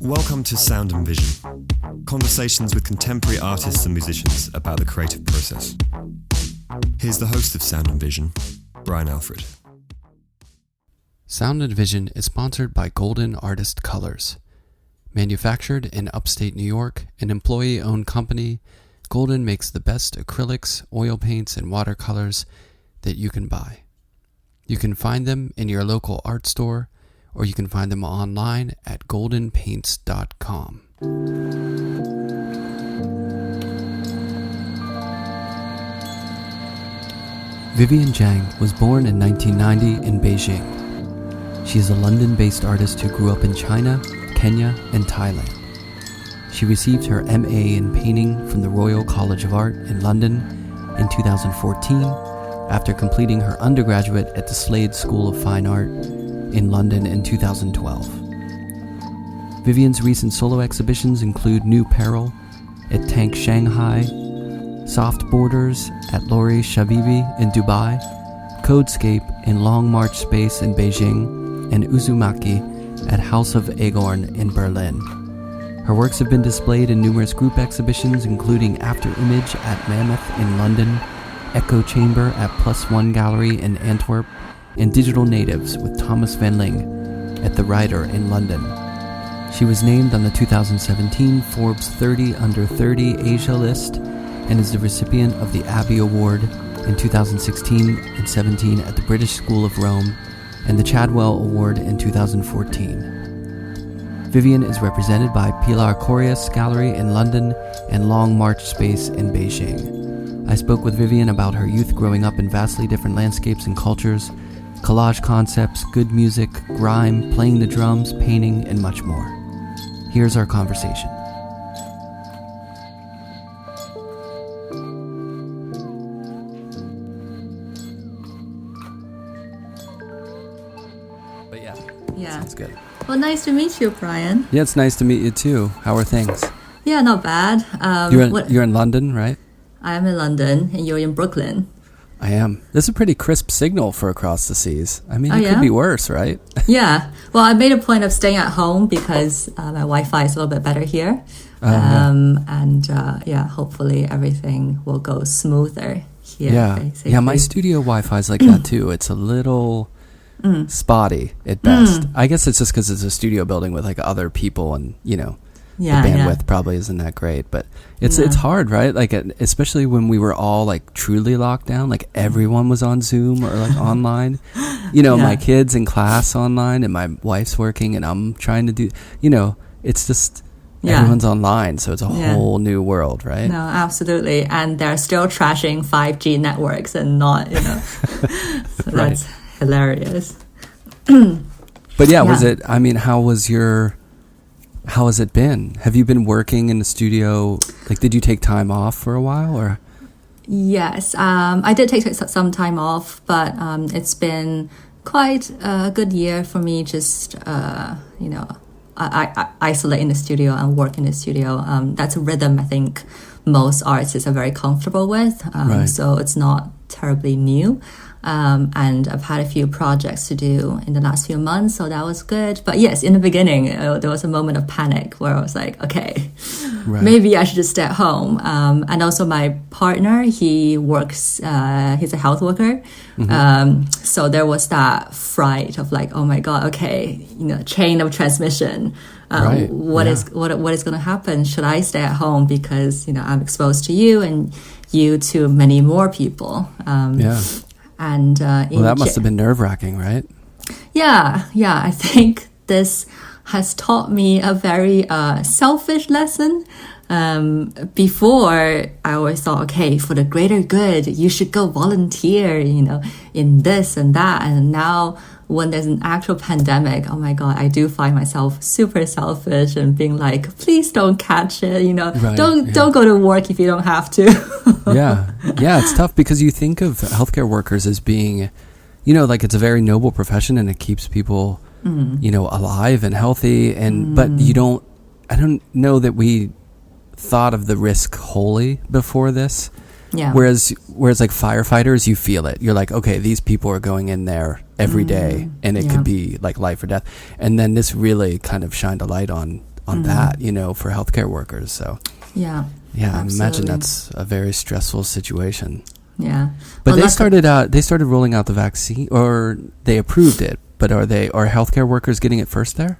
Welcome to Sound and Vision, conversations with contemporary artists and musicians about the creative process. Here's the host of Sound and Vision, Brian Alfred. Sound and Vision is sponsored by Golden Artist Colors. Manufactured in upstate New York, an employee-owned company, Golden makes the best acrylics, oil paints, and watercolors that you can buy. You can find them in your local art store, or you can find them online at goldenpaints.com. Vivien Zhang was born in 1990 in Beijing. She is a London-based artist who grew up in China, Kenya, and Thailand. She received her MA in painting from the Royal College of Art in London in 2014 after completing her undergraduate at the Slade School of Fine Art in London in 2012. Vivien's recent solo exhibitions include New Peril at Tank Shanghai, Soft Borders at Laurie Shavivi in Dubai, Codescape in Long March Space in Beijing, and Uzumaki at House of Agorn in Berlin. Her works have been displayed in numerous group exhibitions, including After Image at Mammoth in London, Echo Chamber at Plus One Gallery in Antwerp, and Digital Natives with Thomas Van Ling at The Rider in London. She was named on the 2017 Forbes 30 Under 30 Asia list and is the recipient of the Abbey Award in 2016 and 17 at the British School of Rome and the Chadwell Award in 2014. Vivien is represented by Pilar Corias Gallery in London and Long March Space in Beijing. I spoke with Vivien about her youth growing up in vastly different landscapes and cultures, collage concepts, good music, grime, playing the drums, painting, and much more. Here's our conversation. But yeah, sounds good. Well, nice to meet you, Brian. Yeah, it's nice to meet you too. How are things? Yeah, not bad. You're in London, right? I'm in London, and you're in Brooklyn. I am. This is a pretty crisp signal for across the seas. I mean, it could be worse, right? Yeah. Well, I made a point of staying at home because my Wi-Fi is a little bit better here. Hopefully everything will go smoother here. Yeah. Basically. Yeah, my studio Wi-Fi is like that too. It's a little spotty at best. I guess it's just because it's a studio building with like other people and, the bandwidth probably isn't that great, but it's hard, right? Like, especially when we were all like truly locked down, like everyone was on Zoom or like online, my kids in class online and my wife's working and I'm trying to do, it's just, everyone's online. So it's a whole new world, right? No, absolutely. And they're still trashing 5G networks and not, so right. That's hilarious. But how has it been? Have you been working in the studio? Like, did you take time off for a while or? Yes, I did take some time off, but it's been quite a good year for me. Just, I isolate in the studio and work in the studio. That's a rhythm I think most artists are very comfortable with. Right. So it's not terribly new. And I've had a few projects to do in the last few months, so that was good. But yes, in the beginning, there was a moment of panic where I was like, okay, maybe I should just stay at home. And also my partner, he works, he's a health worker. So there was that fright of like, oh my God, okay, chain of transmission. What is going to happen? Should I stay at home because, I'm exposed to you and you to many more people? And that must have been nerve-wracking, right? Yeah. I think this has taught me a very selfish lesson. Before, I always thought, okay, for the greater good, you should go volunteer, in this and that. And now, when there's an actual pandemic, oh my God, I do find myself super selfish and being like, please don't catch it, don't go to work if you don't have to. Yeah, it's tough because you think of healthcare workers as being, like it's a very noble profession and it keeps people, alive and healthy. But I don't know that we thought of the risk wholly before this. Yeah. Whereas like firefighters, you feel it. You're like, okay, these people are going in there every day, and it could be like life or death. And then this really kind of shined a light on that, you know, for healthcare workers. So yeah, I imagine that's a very stressful situation. Yeah, but they started rolling out the vaccine, or they approved it. But are healthcare workers getting it first there?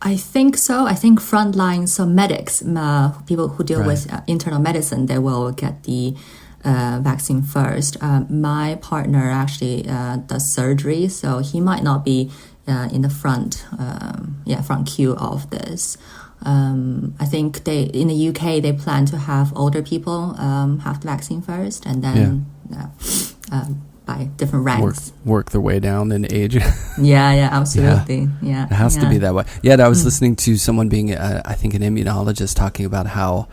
I think so. I think frontline, so medics, people who deal with internal medicine, they will get the vaccine first. My partner actually does surgery, so he might not be in the front queue of this. I think in the UK they plan to have older people have the vaccine first, and then by different ranks work their way down in age. yeah, absolutely. Yeah, it has to be that way. Yeah, I was listening to someone being I think an immunologist talking about how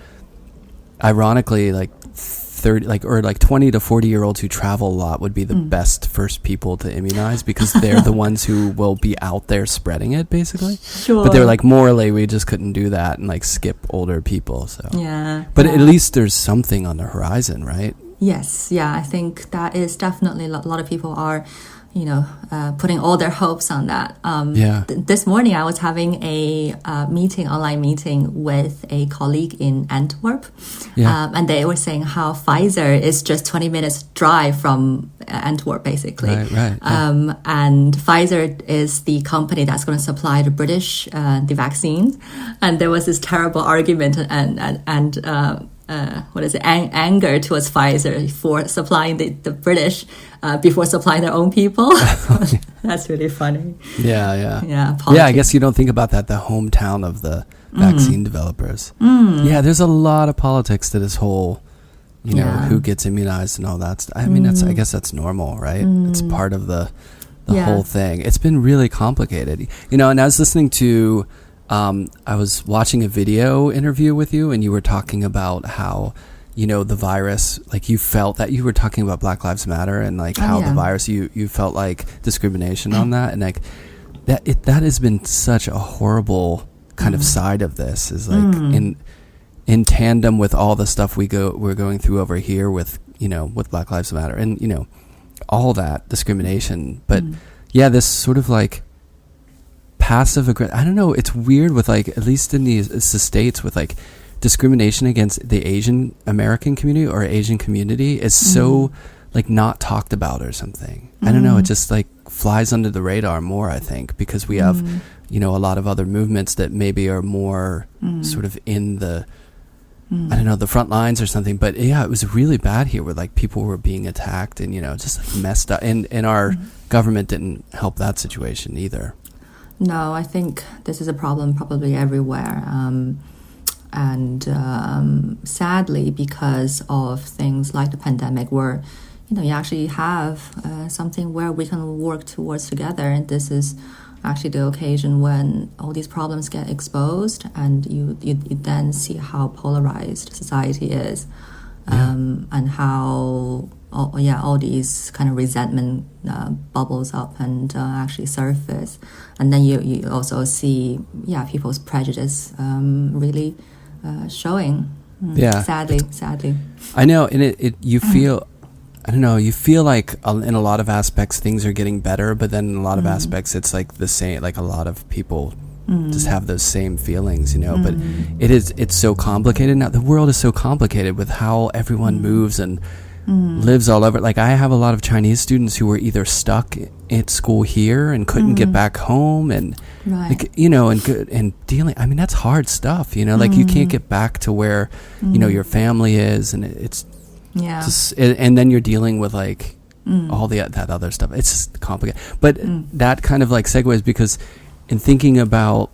ironically like 20 to 40-year-olds who travel a lot would be the best first people to immunize, because they're the ones who will be out there spreading it, basically. Sure. But they were like, morally, we just couldn't do that and like skip older people. So But at least there's something on the horizon, right? Yes, yeah, I think that is definitely a lot of people are, putting all their hopes on that. This morning I was having a online meeting with a colleague in Antwerp, and they were saying how Pfizer is just 20 minutes drive from Antwerp, basically. Right. And Pfizer is the company that's going to supply the British the vaccine, and there was this terrible argument and anger towards Pfizer for supplying the British before supplying their own people. That's really funny. Yeah. Politics. Yeah, I guess you don't think about that, the hometown of the vaccine developers. Yeah, there's a lot of politics to this whole, who gets immunized and all that. I mean, I guess that's normal, right? It's part of the whole thing. It's been really complicated. And I was listening to... I was watching a video interview with you, and you were talking about how, the virus, like you felt that you were talking about Black Lives Matter and like how the virus, you felt like discrimination on that. And like that has been such a horrible kind of side of this, is like in tandem with all the stuff we're going through over here with, with Black Lives Matter and, all that discrimination. But this sort of like passive aggressive, I don't know, it's weird with like, at least in the States, with like discrimination against the Asian American community or Asian community is so like not talked about or something. I don't know, it just like flies under the radar more, I think, because we have, a lot of other movements that maybe are more sort of in the, I don't know, the front lines or something. But yeah, it was really bad here where like people were being attacked and, just like messed up. And our government didn't help that situation either. No, I think this is a problem probably everywhere. And sadly, because of things like the pandemic, where, you actually have something where we can work towards together. And this is actually the occasion when all these problems get exposed, and you then see how polarized society is, and how... all these kind of resentment bubbles up and actually surface. And then you also see, people's prejudice really showing. Sadly. I know, and you feel, I don't know, you feel like in a lot of aspects things are getting better, but then in a lot of aspects it's like the same, like a lot of people just have those same feelings, but it's so complicated now. The world is so complicated with how everyone moves and lives all over. Like I have a lot of Chinese students who were either stuck at school here and couldn't get back home, and like, and dealing. I mean, that's hard stuff. Like you can't get back to where your family is, and it's just, and then you're dealing with like all that other stuff. It's just complicated. But that kind of like segues, because in thinking about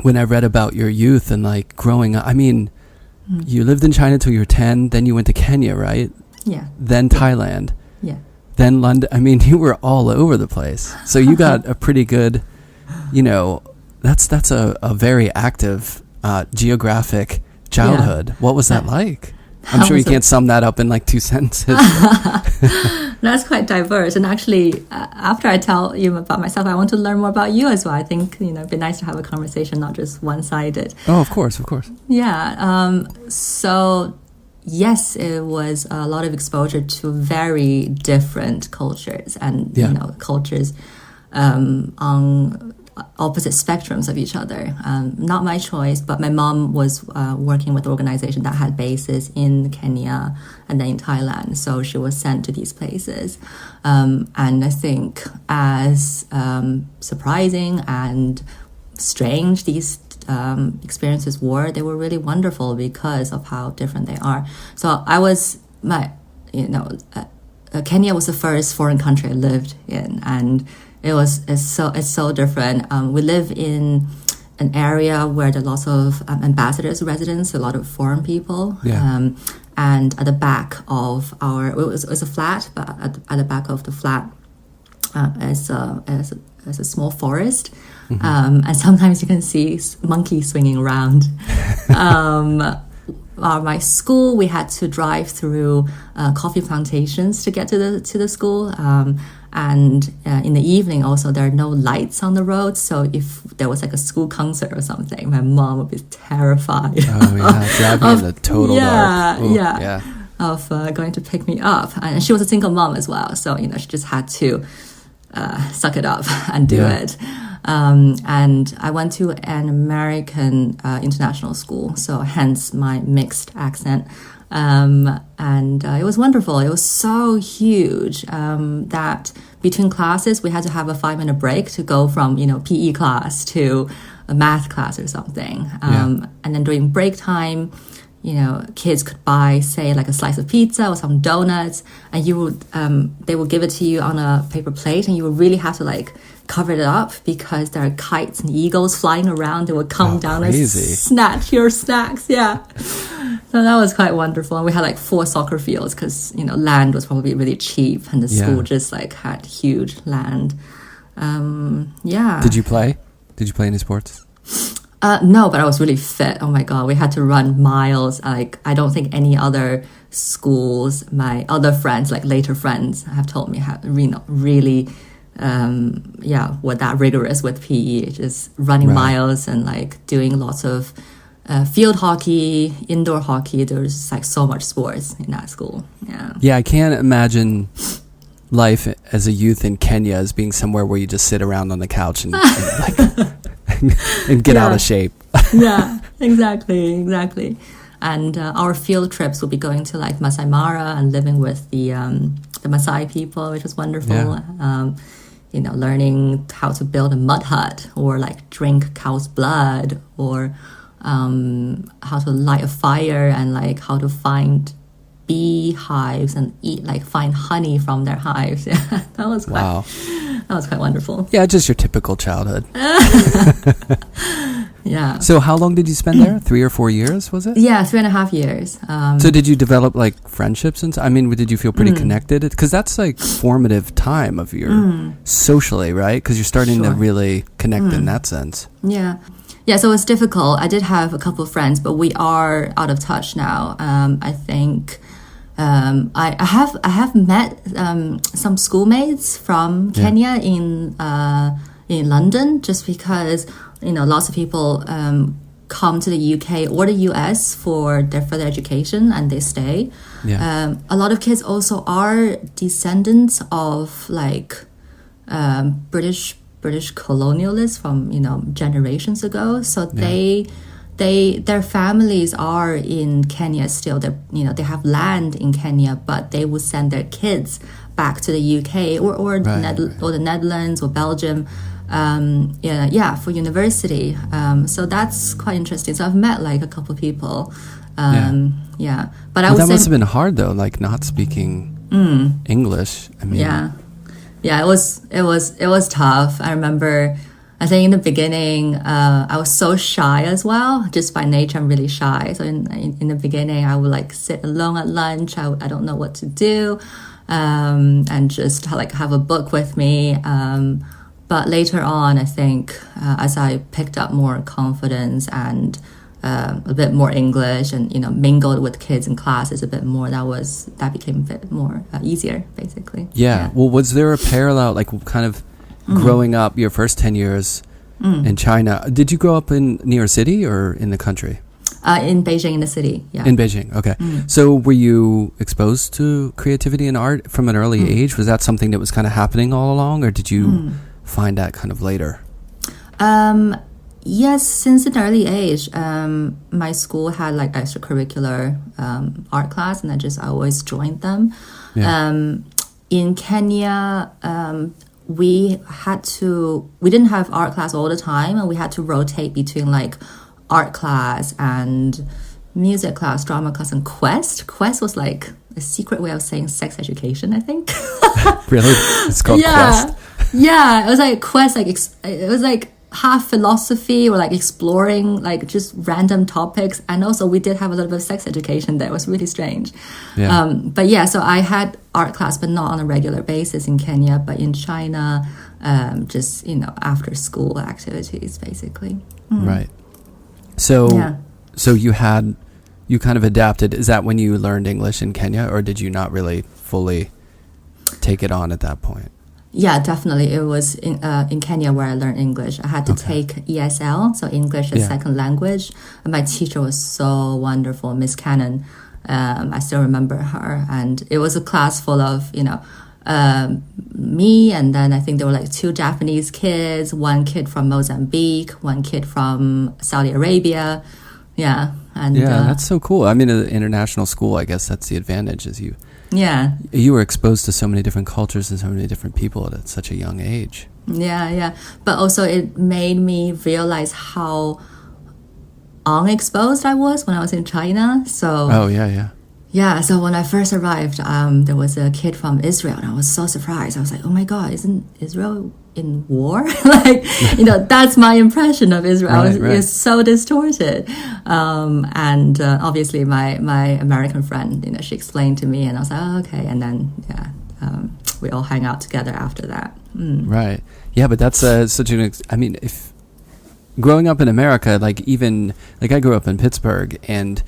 when I read about your youth and like growing up, I mean, you lived in China till you were 10, then you went to Kenya, right? Yeah. Then Thailand. Yeah. Then London. I mean, you were all over the place. So you got a pretty good, that's a very active geographic childhood. What was that like? I'm sure you can't sum that up in like 2 sentences. That's quite diverse. And actually, after I tell you about myself, I want to learn more about you as well. I think, it'd be nice to have a conversation, not just one-sided. Oh, of course. Yeah. So yes, it was a lot of exposure to very different cultures and cultures on opposite spectrums of each other. Not my choice, but my mom was working with an organization that had bases in Kenya and then in Thailand, so she was sent to these places. And I think as surprising and strange these experiences were, they were really wonderful because of how different they are. So Kenya was the first foreign country I lived in, and it's so different. We live in an area where there are lots of ambassadors' residents, a lot of foreign people. Yeah. And at the back of it was a flat, but at the back of the flat is a small forest. Mm-hmm. And sometimes you can see monkeys swinging around. My school, we had to drive through coffee plantations to get to the school. And in the evening also, there are no lights on the road. So if there was like a school concert or something, my mom would be terrified. Oh, yeah. Driving in the total dark. Ooh, yeah. Of going to pick me up. And she was a single mom as well. So, she just had to suck it up and do it. And I went to an American international school, so hence my mixed accent. And it was wonderful. It was so huge that between classes, we had to have a 5-minute break to go from, PE class to a math class or something. And then during break time, kids could buy, say, like a slice of pizza or some donuts, and they will give it to you on a paper plate, and you will really have to like cover it up because there are kites and eagles flying around. They would come down and snatch your snacks. Yeah. So that was quite wonderful. And we had like 4 soccer fields because, land was probably really cheap, and the school just like had huge land. Did you play any sports? No, but I was really fit. Oh my God, we had to run miles. Like, I don't think any other schools, my other friends, like later friends, have told me how really, were that rigorous with PE. Just running miles and like doing lots of field hockey, indoor hockey. There's like so much sports in that school. Yeah. Yeah, I can't imagine life as a youth in Kenya as being somewhere where you just sit around on the couch and get out of shape. Yeah, exactly. And our field trips will be going to like Masai Mara and living with the Masai people, which was wonderful. Yeah. Learning how to build a mud hut or like drink cow's blood, or how to light a fire, and like how to find bee hives and find honey from their hives. Yeah, that was quite wonderful. Yeah, just your typical childhood. Yeah. So how long did you spend there? 3 or 4 years, was it? Yeah, 3.5 years. So did you develop like friendships and did you feel pretty connected? Because that's like formative time of your socially, right? Because you're starting to really connect in that sense. Yeah. Yeah, so it's difficult. I did have a couple of friends, but we are out of touch now. I think I have met some schoolmates from Kenya in London, just because lots of people come to the UK or the US for their further education, and they stay. Yeah. A lot of kids also are descendants of like British colonialists from generations ago. So their families are in Kenya still. They have land in Kenya, but they would send their kids back to the UK or the Netherlands or Belgium. For university. So that's quite interesting. So I've met like a couple of people. But I would say that must have been hard though, like not speaking English. I mean, it was tough. I remember, I think in the beginning, I was so shy as well. Just by nature, I'm really shy. So in the beginning, I would like sit alone at lunch. I don't know what to do, and just like have a book with me. But later on, I think as I picked up more confidence and a bit more English, and mingled with kids in classes a bit more, that became a bit more easier, basically. Yeah. Well, was there a parallel, like kind of growing up your first 10 years in China? Did you grow up in New York City or in the country? In Beijing, in the city. Yeah. In Beijing, okay. So were you exposed to creativity and art from an early age? Was that something that was kind of happening all along, or did you find that kind of later? Yes, since an early age, my school had like extracurricular art class, and I always joined them. Yeah. In Kenya, we didn't have art class all the time, and we had to rotate between like art class and music class, drama class, and Quest. Quest was like a secret way of saying sex education, I think. Really? It's called Quest? Yeah, it was like Quest, like it was like half philosophy or like exploring like just random topics, and also we did have a little bit of sex education there. It was really strange. Yeah. But yeah, so I had art class, but not on a regular basis in Kenya, but in China, just after school activities basically. Right. So you kind of adapted. Is that when you learned English in Kenya, or did you not really fully take it on at that point? Yeah, definitely. It was in Kenya where I learned English. I had to take ESL, so English as second language. And my teacher was so wonderful, Miss Cannon. I still remember her. And it was a class full of, me, and then I think there were like 2 Japanese kids, 1 kid from Mozambique, 1 kid from Saudi Arabia. Yeah. And that's so cool. I mean, an international school, I guess that's the advantage, is you were exposed to so many different cultures and so many different people at such a young age. Yeah. But also it made me realize how unexposed I was when I was in China. So Yeah, so when I first arrived, there was a kid from Israel, and I was so surprised. I was like, oh my God, isn't Israel in war? That's my impression of Israel. It's so distorted. And obviously my American friend, she explained to me, and I was like, oh, okay. And then, we all hang out together after that. Right. Yeah, but that's such an, if growing up in America, I grew up in Pittsburgh, and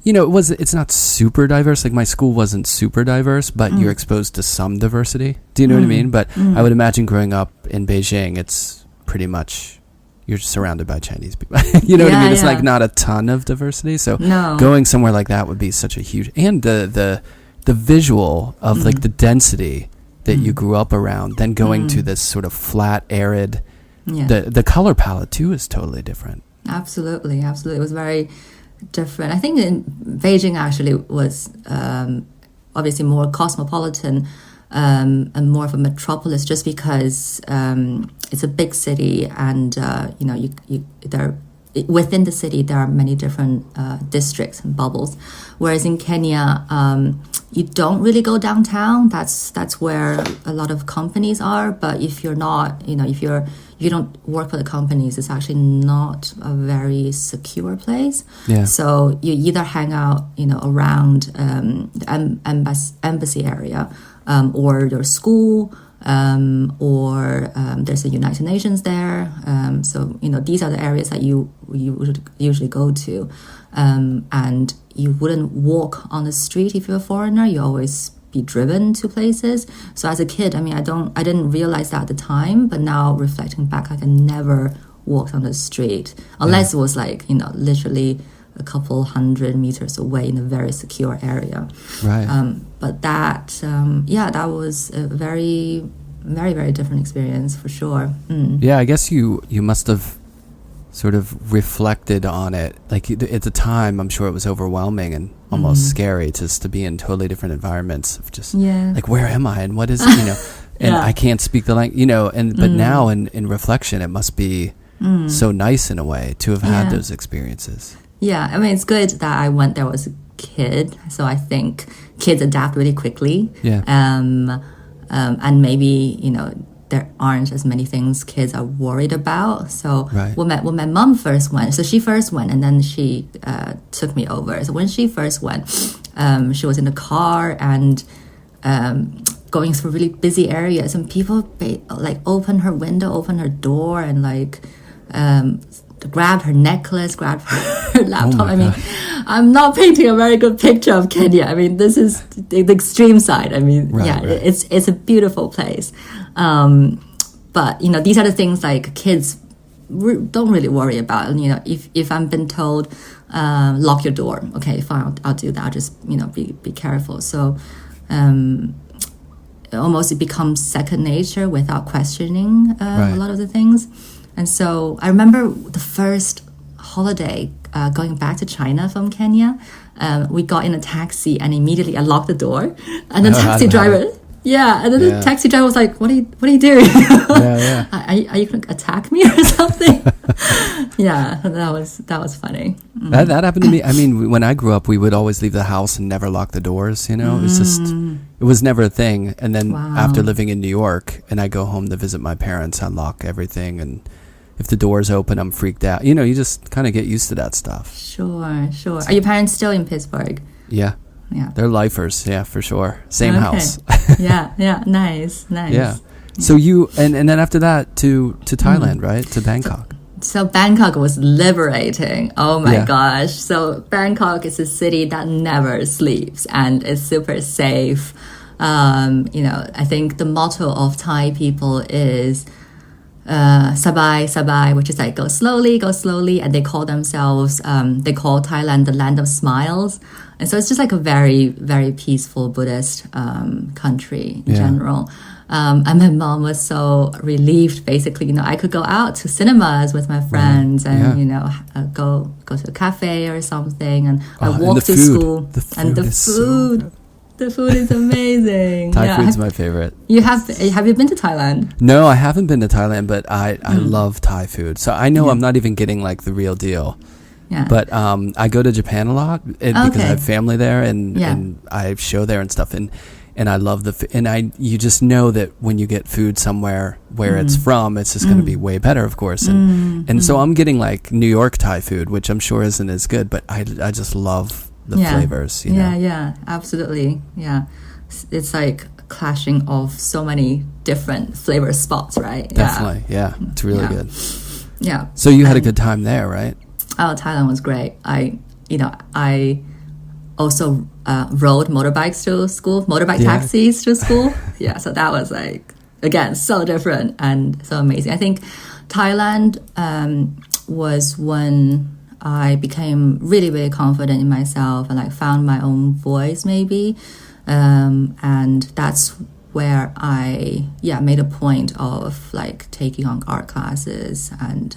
it's not super diverse. Like my school wasn't super diverse, but you're exposed to some diversity. Do you know what I mean? But I would imagine growing up in Beijing, it's pretty much you're surrounded by Chinese people. You know what I mean? It's like not a ton of diversity. So going somewhere like that would be such a huge, and the visual of like the density that you grew up around, then going to this sort of flat, arid. Yeah. The color palette too is totally different. Absolutely. It was very different. I think in Beijing actually was obviously more cosmopolitan and more of a metropolis, just because it's a big city, and within the city there are many different districts and bubbles. Whereas in Kenya, you don't really go downtown. That's where a lot of companies are. But if you're not, if you don't work for the companies, it's actually not a very secure place. Yeah. So you either hang out, around the embassy area, or your school, or there's a United Nations there. So these are the areas that you would usually go to, and you wouldn't walk on the street if you're a foreigner. You always be driven to places. So as a kid, I didn't realize that at the time, but now reflecting back, I never walked on the street unless it was literally a couple 100 meters away in a very secure area. Right. But that was a very, very, very different experience for sure. Yeah, I guess you must have sort of reflected on it. Like at the time, I'm sure it was overwhelming and almost scary just to be in totally different environments of just like, where am I and what is and I can't speak the language, but now in reflection, it must be so nice in a way to have had those experiences. Yeah, it's good that I went there as a kid, so I think kids adapt really quickly. Yeah. And maybe, there aren't as many things kids are worried about. So when my mom first went, so she first went, and then she took me over. So when she first went, she was in the car and going through really busy areas, and people open her window, open her door, and grab her necklace, grab her laptop. I'm not painting a very good picture of Kenya. This is the extreme side. It's a beautiful place. But, these are the things kids don't really worry about. If I'm been told lock your door. Okay, fine, I'll do that. I'll just, be careful. So almost it becomes second nature without questioning a lot of the things. And so I remember the first holiday going back to China from Kenya. We got in a taxi and immediately I locked the door. And the taxi driver... Yeah, and then the taxi driver was like, "What are you doing? Are you going to attack me or something?" Yeah, that was funny. That happened to me. I mean, when I grew up, we would always leave the house and never lock the doors. It was never a thing. And then after living in New York, and I go home to visit my parents, I lock everything, and if the door's open, I'm freaked out. You just kind of get used to that stuff. Sure. Are your parents still in Pittsburgh? Yeah. Yeah, they're lifers. Yeah, for sure. Same house. yeah, nice. Yeah. So you and then after that to Thailand, right? To Bangkok. So Bangkok was liberating. Oh my gosh. So Bangkok is a city that never sleeps and is super safe. I think the motto of Thai people is sabai, sabai, which is like go slowly, and they call themselves, they call Thailand the land of smiles. And so it's just like a very, very peaceful Buddhist country in general. And my mom was so relieved, basically, I could go out to cinemas with my friends and, go to a cafe or something. And I walk to school. The food is amazing. Thai food's my favorite. Have you been to Thailand? No, I haven't been to Thailand, but I love Thai food. So I know I'm not even getting like the real deal. Yeah. But I go to Japan a lot because I have family there and I show there and stuff. And I love you just know that when you get food somewhere where it's from, it's just going to be way better, of course. And so I'm getting like New York Thai food, which I'm sure isn't as good, but I just love the flavors. Yeah, absolutely. Yeah. It's like clashing of so many different flavor spots, right? Definitely. Yeah. It's really good. Yeah. So you had a good time there, right? Oh, Thailand was great. I also rode motorbikes to school, taxis to school. Yeah, so that was like, again, so different and so amazing. I think Thailand was when I became really, really confident in myself and like found my own voice maybe. And that's where I made a point of like taking on art classes and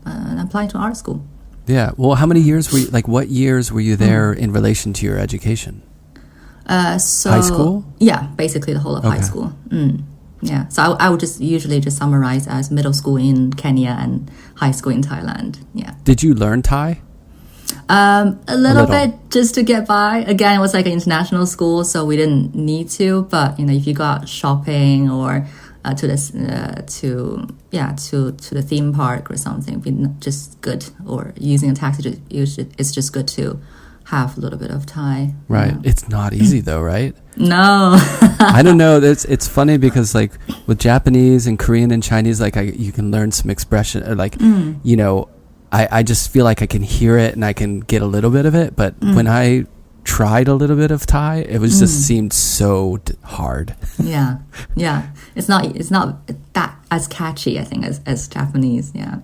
applying to art school. Yeah. Well, how many years were you, like what years were you there in relation to your education? So high school? Yeah, basically the whole of high school. Yeah. So I would just usually just summarize as middle school in Kenya and high school in Thailand. Yeah. Did you learn Thai? A little bit just to get by. Again, it was like an international school, so we didn't need to. But if you got shopping or to the theme park or something, be just good. Or using a taxi, it's just good to have a little bit of Thai. Right. It's not easy though, right? No. I don't know. It's funny because like with Japanese and Korean and Chinese, like you can learn some expression. Or like I just feel like I can hear it and I can get a little bit of it. But when I tried a little bit of Thai, it was just seemed so hard. Yeah. It's not that as catchy, I think, as Japanese. Yeah.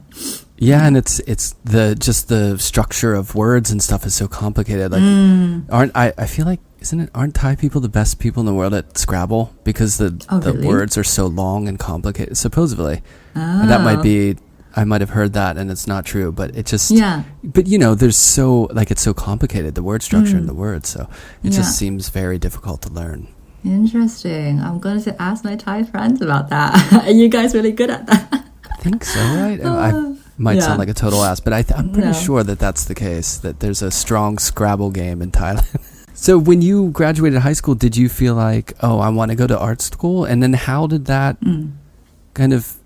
Yeah, and it's the structure of words and stuff is so complicated. Like, I feel like aren't Thai people the best people in the world at Scrabble because the words are so long and complicated? Supposedly, and that might be. I might have heard that, and it's not true. But it just But there's so it's so complicated, the word structure and the words, so it just seems very difficult to learn. Interesting. I'm going to ask my Thai friends about that. Are you guys really good at that? I think so, right? I might sound like a total ass, but I'm pretty sure that that's the case, that there's a strong Scrabble game in Thailand. So when you graduated high school, did you feel like, I want to go to art school? And then how did that kind of,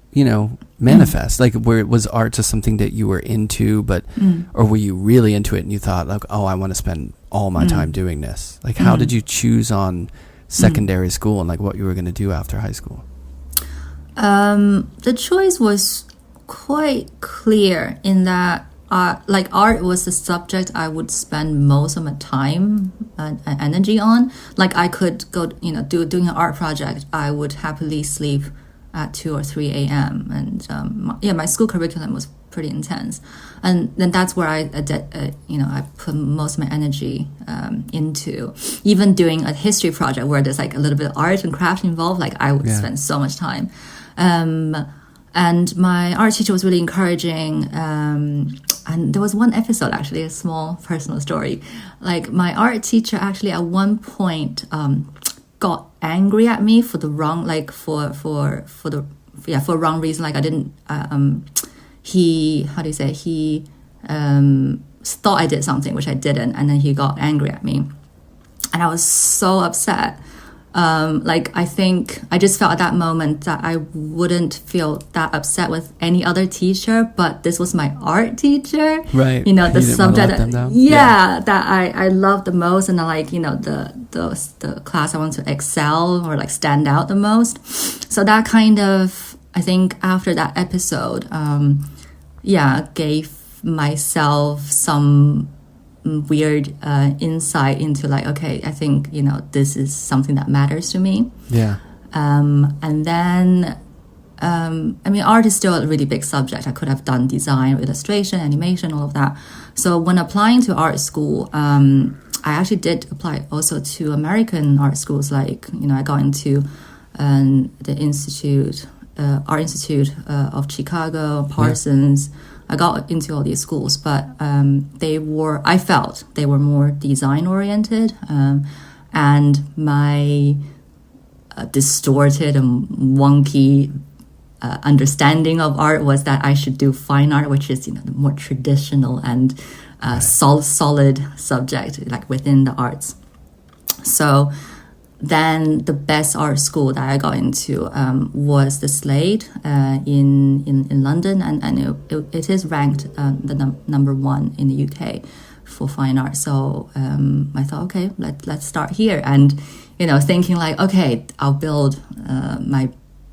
manifest? Like, was art just something that you were into, or were you really into it and you thought, like, I want to spend all my time doing this? Like, how did you choose on secondary school and like what you were going to do after high school? The choice was quite clear in that art was the subject I would spend most of my time and energy on. Like I could go, doing an art project, I would happily sleep at 2 or 3 a.m. And my school curriculum was pretty intense. And then that's where I put most of my energy into. Even doing a history project where there's like a little bit of art and craft involved, like I would spend so much time. And my art teacher was really encouraging. And there was one episode, actually, a small personal story. Like my art teacher actually at one point got angry at me for the wrong, like for a wrong reason. Like I didn't, he thought I did something, which I didn't. And then he got angry at me. And I was so upset. I think I just felt at that moment that I wouldn't feel that upset with any other teacher, but this was my art teacher. Right. The subject that I loved the most, and the class I want to excel or like stand out the most. So that kind of, I think after that episode, gave myself some weird insight into like, okay, I think this is something that matters to me. And then art is still a really big subject. I could have done design, illustration, animation, all of that. So when applying to art school, I actually did apply also to American art schools. Like I got into the Art Institute of Chicago, Parsons. I got into all these schools, but I felt they were more design oriented, and my distorted and wonky understanding of art was that I should do fine art, which is the more traditional and solid subject, like within the arts. So then the best art school that I got into was the Slade in London, and it is ranked the number one in the UK for fine art. So I thought, okay, let's start here, and thinking like, okay, I'll build my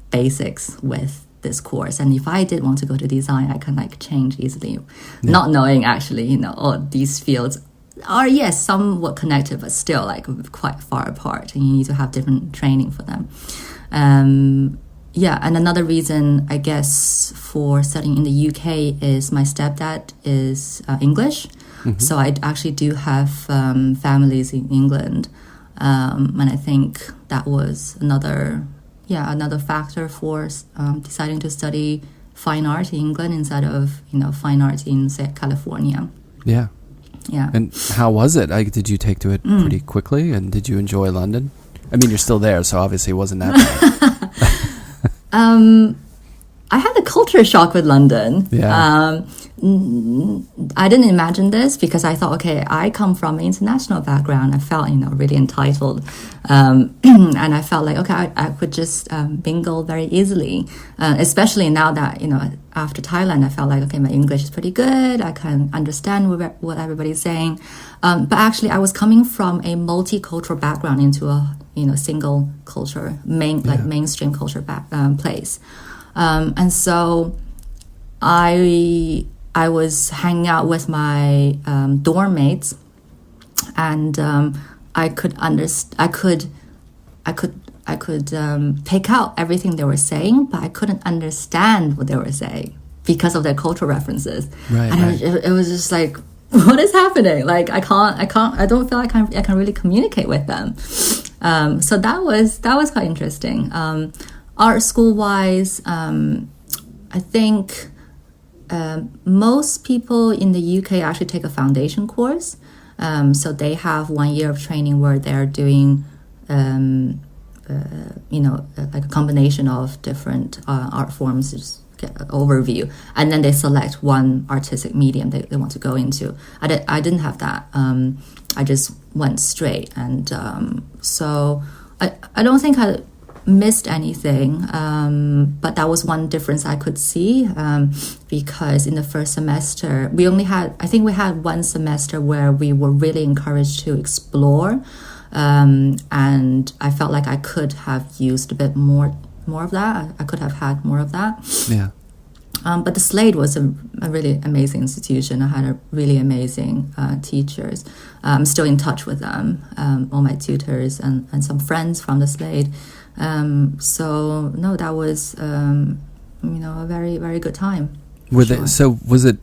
basics with this course, and if I did want to go to design, I can like change easily, not knowing actually all these fields are somewhat connected, but still like quite far apart, and you need to have different training for them. And another reason I guess for studying in the UK is my stepdad is English. So I actually do have families in England, and I think that was another factor for deciding to study fine art in England instead of fine art in, say, California. Yeah. And how was it? Did you take to it pretty quickly? And did you enjoy London? I mean, you're still there, so obviously it wasn't that bad. I had a culture shock with London. I didn't imagine this because I thought, okay, I come from an international background. I felt, really entitled. And I felt like, okay, I could just mingle very easily. Especially now that, after Thailand, I felt like, okay, my English is pretty good. I can understand what everybody's saying. But actually, I was coming from a multicultural background into a, single culture, mainstream culture place. And so I was hanging out with my dorm mates, and I could pick out everything they were saying, but I couldn't understand what they were saying because of their cultural references. And it was just like, what is happening? Like I don't feel like I can really communicate with them. So that was quite interesting. Art school wise, I think most people in the UK actually take a foundation course. So they have 1 year of training where they're doing, like a combination of different art forms, just get an overview. And then they select one artistic medium they want to go into. I didn't have that. I just went straight. And so I don't think I missed anything, but that was one difference I could see, because in the first semester we had one semester where we were really encouraged to explore, and I felt like I could have used a bit more of that. I could have had more of that. But the Slade was a really amazing institution. I had a really amazing teachers. I'm still in touch with them, all my tutors and some friends from the Slade. So no, that was a very, very good time. Was it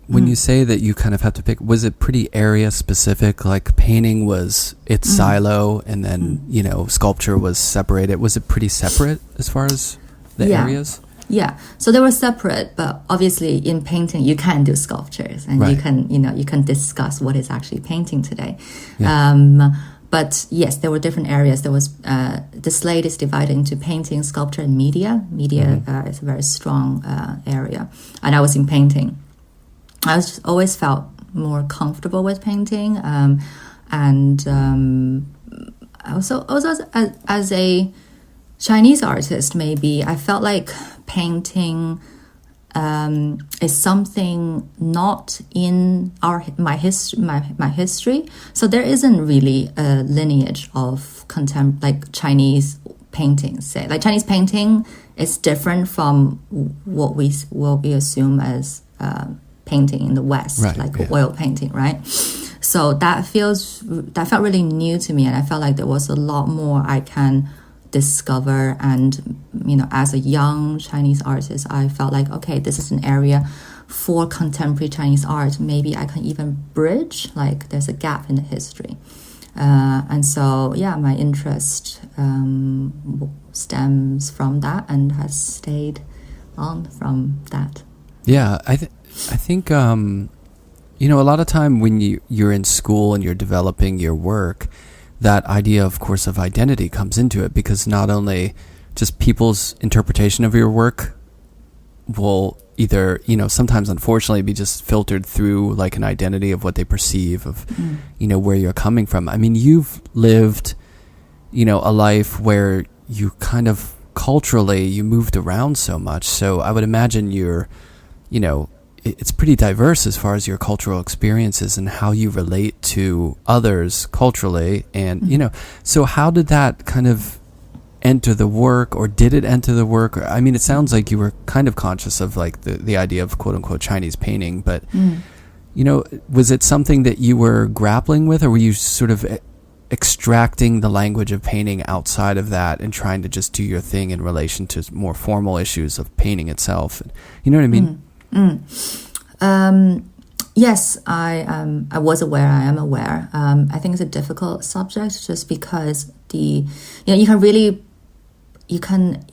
when you say that you kind of have to pick, was it pretty area specific? Like painting was its silo, and then sculpture was separated. Was it pretty separate as far as the areas? Yeah, so they were separate, but obviously in painting you can do sculptures, and right. you can discuss what is actually painting today. Yeah. But yes, there were different areas. There was the Slade is divided into painting, sculpture, and media. Media is a very strong area, and I was in painting. I just always felt more comfortable with painting, and also as a Chinese artist, maybe I felt like painting is something not in my history. So there isn't really a lineage of like Chinese painting. Say like Chinese painting is different from what we assume as painting in the West, right, like oil painting, right? So that felt really new to me, and I felt like there was a lot more I can discover. And as a young Chinese artist, I felt like, okay, this is an area for contemporary Chinese art. Maybe I can even bridge, like there's a gap in the history. And so my interest stems from that and has stayed on from that. Yeah, I think a lot of time when you're in school and you're developing your work, that idea, of course, of identity comes into it, because not only just people's interpretation of your work will either, sometimes unfortunately be just filtered through like an identity of what they perceive of, where you're coming from. I mean, you've lived, a life where you kind of culturally, you moved around so much. So I would imagine you're, it's pretty diverse as far as your cultural experiences and how you relate to others culturally. And, so how did that kind of enter the work, or did it enter the work? I mean, it sounds like you were kind of conscious of like the idea of quote unquote Chinese painting, but, was it something that you were grappling with, or were you sort of extracting the language of painting outside of that and trying to just do your thing in relation to more formal issues of painting itself? You know what I mean? Yes, I was aware. I am aware. I think it's a difficult subject, just because you can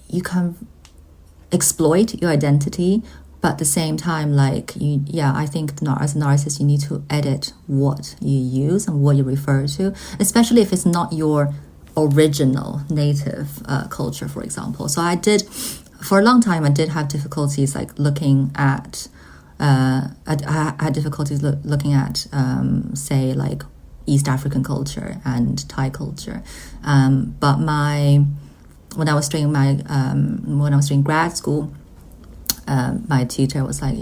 exploit your identity, but at the same time, like I think as an artist, you need to edit what you use and what you refer to, especially if it's not your original native culture, for example. So for a long time, I did have difficulties like looking at. I had difficulties looking at, say, like East African culture and Thai culture. But when I was doing grad school, my teacher was like,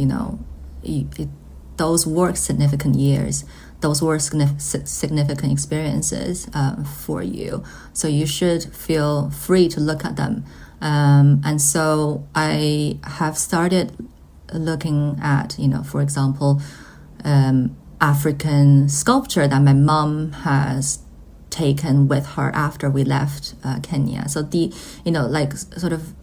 those were significant years. Those were significant experiences for you. So you should feel free to look at them. And so I have started looking at, for example, African sculpture that my mom has taken with her after we left Kenya. So sort of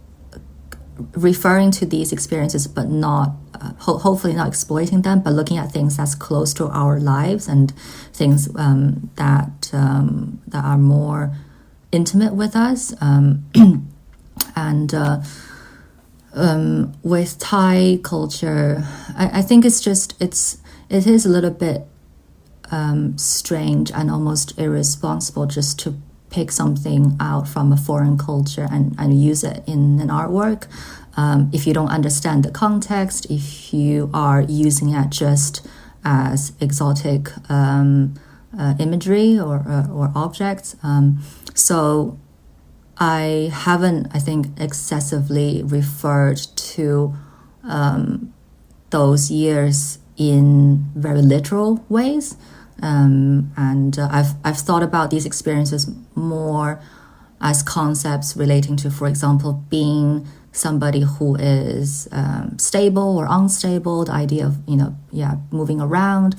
referring to these experiences, but not, hopefully not exploiting them, but looking at things that's close to our lives and things that are more intimate with us. With Thai culture, I think it is a little bit strange and almost irresponsible just to pick something out from a foreign culture and use it in an artwork. If you don't understand the context, if you are using it just as exotic imagery or objects. So I haven't, I think, excessively referred to those years in very literal ways. And I've thought about these experiences more as concepts relating to, for example, being somebody who is stable or unstable, the idea of, moving around,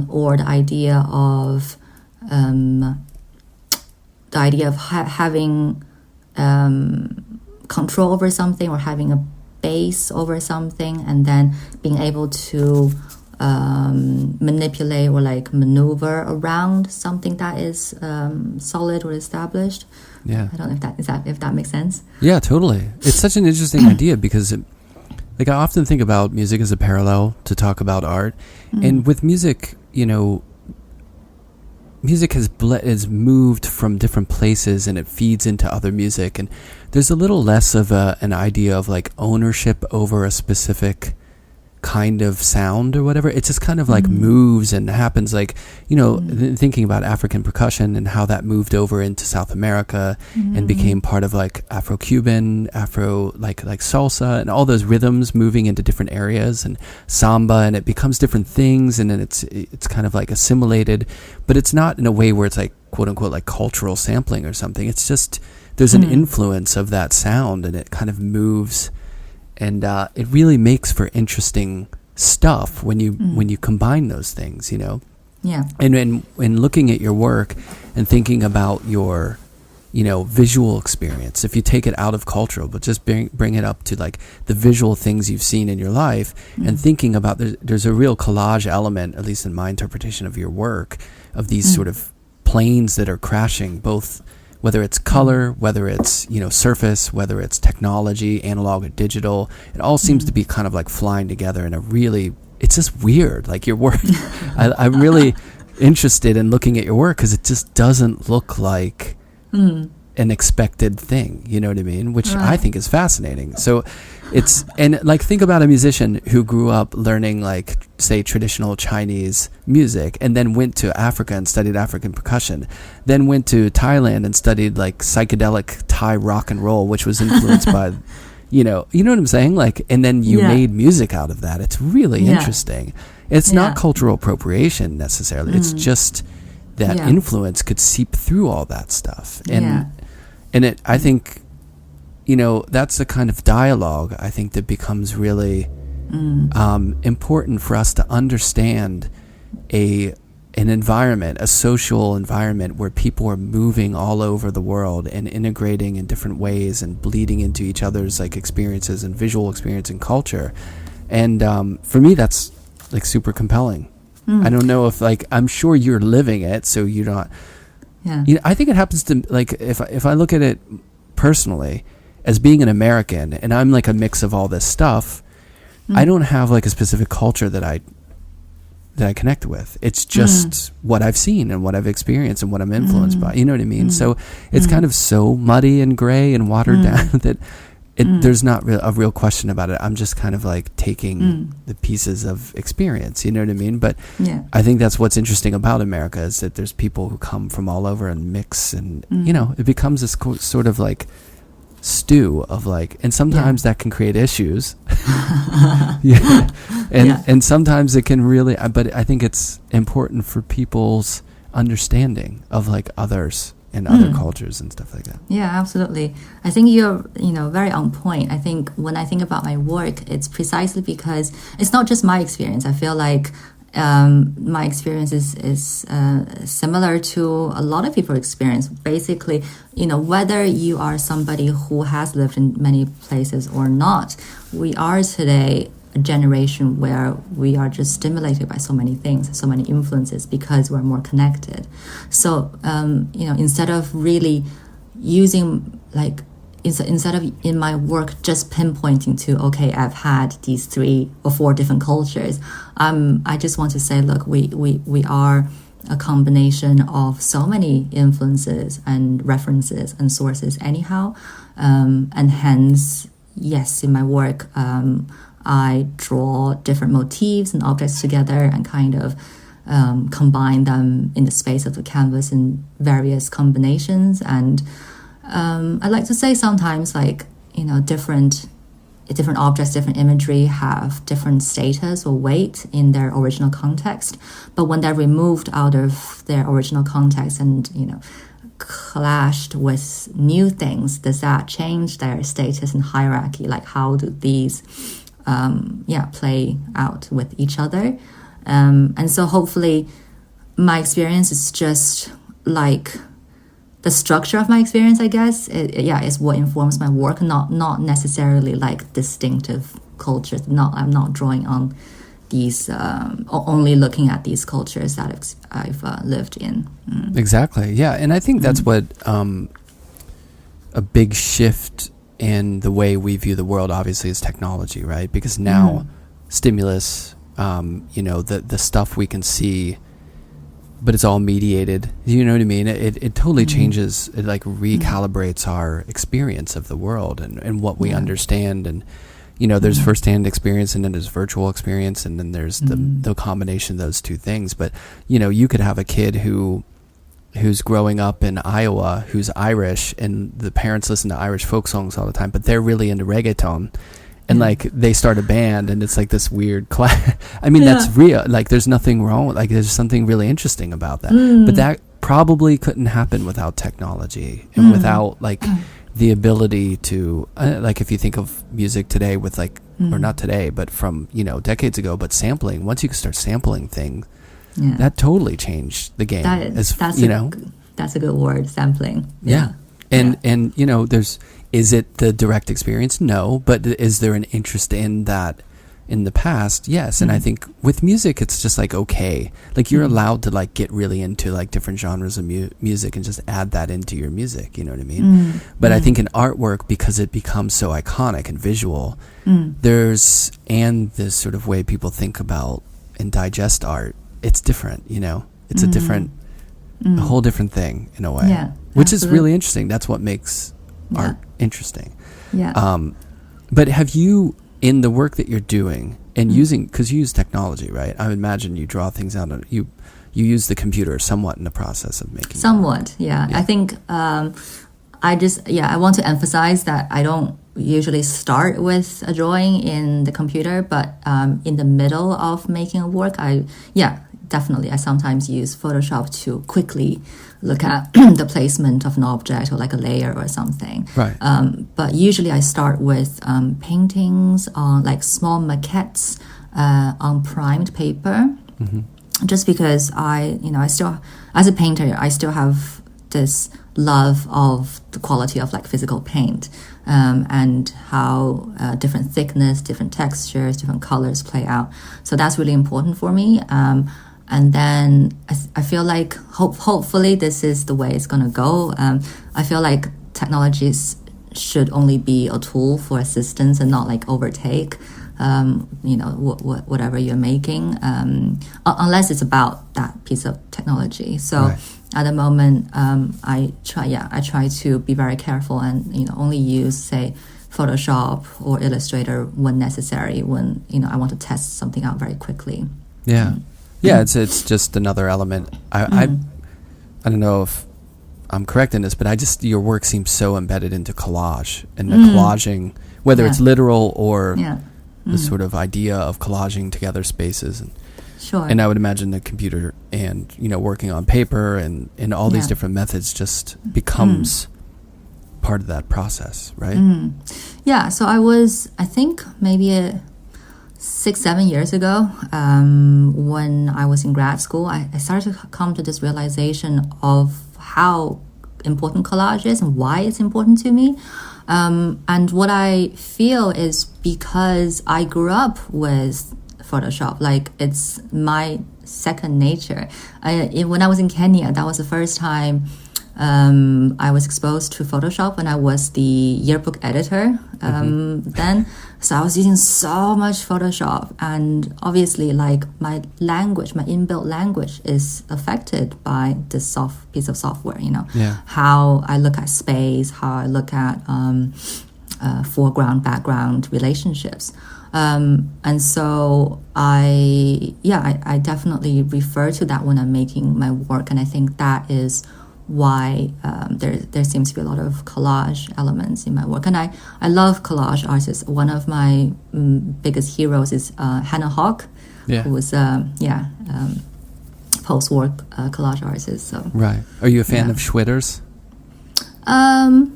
or the idea of having control over something, or having a base over something, and then being able to manipulate or like maneuver around something that is solid or established. Yeah, I don't know if that makes sense. Yeah, totally. It's such an interesting idea because I often think about music as a parallel to talk about art, and with music, music has moved from different places and it feeds into other music, and there's a little less of an idea of like ownership over a specific kind of sound or whatever. It just kind of like moves and happens, like thinking about African percussion and how that moved over into South America and became part of like Afro-Cuban, like salsa, and all those rhythms moving into different areas, and samba, and it becomes different things, and then it's kind of like assimilated, but it's not in a way where it's like quote unquote like cultural sampling or something. It's just there's an influence of that sound, and it kind of moves. And it really makes for interesting stuff when you combine those things, Yeah. And when looking at your work and thinking about your, visual experience, if you take it out of cultural, but just bring it up to like the visual things you've seen in your life, and thinking about there's a real collage element, at least in my interpretation of your work, of these sort of planes that are crashing, both whether it's color, whether it's, surface, whether it's technology, analog or digital, it all seems to be kind of like flying together in a really, it's just weird. Like your work, I'm really interested in looking at your work because it just doesn't look like an expected thing, you know what I mean? Which I think is fascinating. So and like think about a musician who grew up learning like, say, traditional Chinese music, and then went to Africa and studied African percussion, then went to Thailand and studied like psychedelic Thai rock and roll, which was influenced by, you know what I'm saying? Like, and then you made music out of that. It's really interesting. It's not cultural appropriation necessarily. It's just that influence could seep through all that stuff. And I think, that's the kind of dialogue I think that becomes really important for us to understand an environment, a social environment where people are moving all over the world and integrating in different ways and bleeding into each other's like experiences and visual experience and culture. And for me, that's like super compelling. I don't know if like, I'm sure you're living it, so you're not. Yeah. I think it happens to like if I look at it personally as being an American and I'm like a mix of all this stuff, I don't have like a specific culture that I connect with. It's just what I've seen and what I've experienced and what I'm influenced by. You know what I mean? So it's kind of so muddy and gray and watered down that there's not a real question about it. I'm just kind of like taking the pieces of experience, you know what I mean? But I think that's what's interesting about America is that there's people who come from all over and mix and, it becomes this sort of like stew of like, and sometimes that can create issues. And sometimes it can really, but I think it's important for people's understanding of like others and other cultures and stuff like that. Yeah, absolutely. I think you're, very on point. I think when I think about my work, it's precisely because it's not just my experience. I feel like my experience is similar to a lot of people's experience. Basically, whether you are somebody who has lived in many places or not, we are today a generation where we are just stimulated by so many things, so many influences, because we're more connected. So, instead of really using like, instead of in my work just pinpointing to, okay, I've had these 3 or 4 different cultures, I just want to say, look, we are a combination of so many influences and references and sources anyhow, and hence, yes, in my work, I draw different motifs and objects together and kind of combine them in the space of the canvas in various combinations. And I like to say sometimes, like, different objects, different imagery have different status or weight in their original context. But when they're removed out of their original context and, clashed with new things, does that change their status and hierarchy? Like, how do these play out with each other? And so hopefully my experience is just like the structure of my experience, I guess, is what informs my work, not necessarily like distinctive cultures. I'm not drawing on these, only looking at these cultures that I've lived in. Exactly, yeah. And I think that's what a big shift in the way we view the world obviously is technology, right? Because now stimulus, the stuff we can see, but it's all mediated. You know what I mean? It totally changes, it like recalibrates our experience of the world and what we understand. And, there's firsthand experience and then there's virtual experience and then there's the combination of those two things. But, you could have a kid who's growing up in Iowa, who's Irish, and the parents listen to Irish folk songs all the time, but they're really into reggaeton. And like they start a band and it's like this weird class. I mean, that's real. Like there's nothing wrong. Like there's something really interesting about that. But that probably couldn't happen without technology and without like the ability to, like if you think of music today with like, or not today, but from, decades ago, but sampling, once you can start sampling things, that totally changed the game. That's a good word, sampling. Yeah. And is it the direct experience? No. But is there an interest in that in the past? Yes. And I think with music, it's just like, okay, like you're allowed to like get really into like different genres of music and just add that into your music. You know what I mean? But I think in artwork, because it becomes so iconic and visual, there's this sort of way people think about and digest art. It's different, it's a different, a whole different thing in a way, which is really interesting. That's what makes art interesting. But have you, in the work that you're doing and using, because you use technology, right? I would imagine you draw things out, you use the computer somewhat in the process of making somewhat, I think I want to emphasize that I don't usually start with a drawing in the computer, but in the middle of making a work, definitely I sometimes use Photoshop to quickly look at the placement of an object or like a layer or something. Right. But usually I start with paintings on like small maquettes on primed paper, just because I still, as a painter, I still have this love of the quality of like physical paint, and how different thickness, different textures, different colors play out. So that's really important for me. And then I feel like hopefully this is the way it's going to go. I feel like technologies should only be a tool for assistance and not like overtake, whatever you're making, unless it's about that piece of technology. So at the moment, I try to be very careful and, only use, say, Photoshop or Illustrator when necessary, when, I want to test something out very quickly. Yeah, it's just another element. I don't know if I'm correct in this, but your work seems so embedded into collage and the collaging, whether it's literal or the sort of idea of collaging together spaces. And I would imagine the computer and, working on paper and all these different methods just becomes part of that process, right? Yeah, so I think maybe 6-7 years ago, when I was in grad school, I started to come to this realization of how important collage is and why it's important to me. And what I feel is because I grew up with Photoshop, like it's my second nature. When I was in Kenya, that was the first time I was exposed to Photoshop when I was the yearbook editor then. So I was using so much Photoshop, and obviously like my language, my inbuilt language is affected by this piece of software, how I look at space, how I look at foreground, background relationships. And so I definitely refer to that when I'm making my work, and I think that is why there seems to be a lot of collage elements in my work. And I love collage artists. One of my biggest heroes is Hannah Hawk, who was post-war collage artist. So right. Are you a fan of Schwitter's? A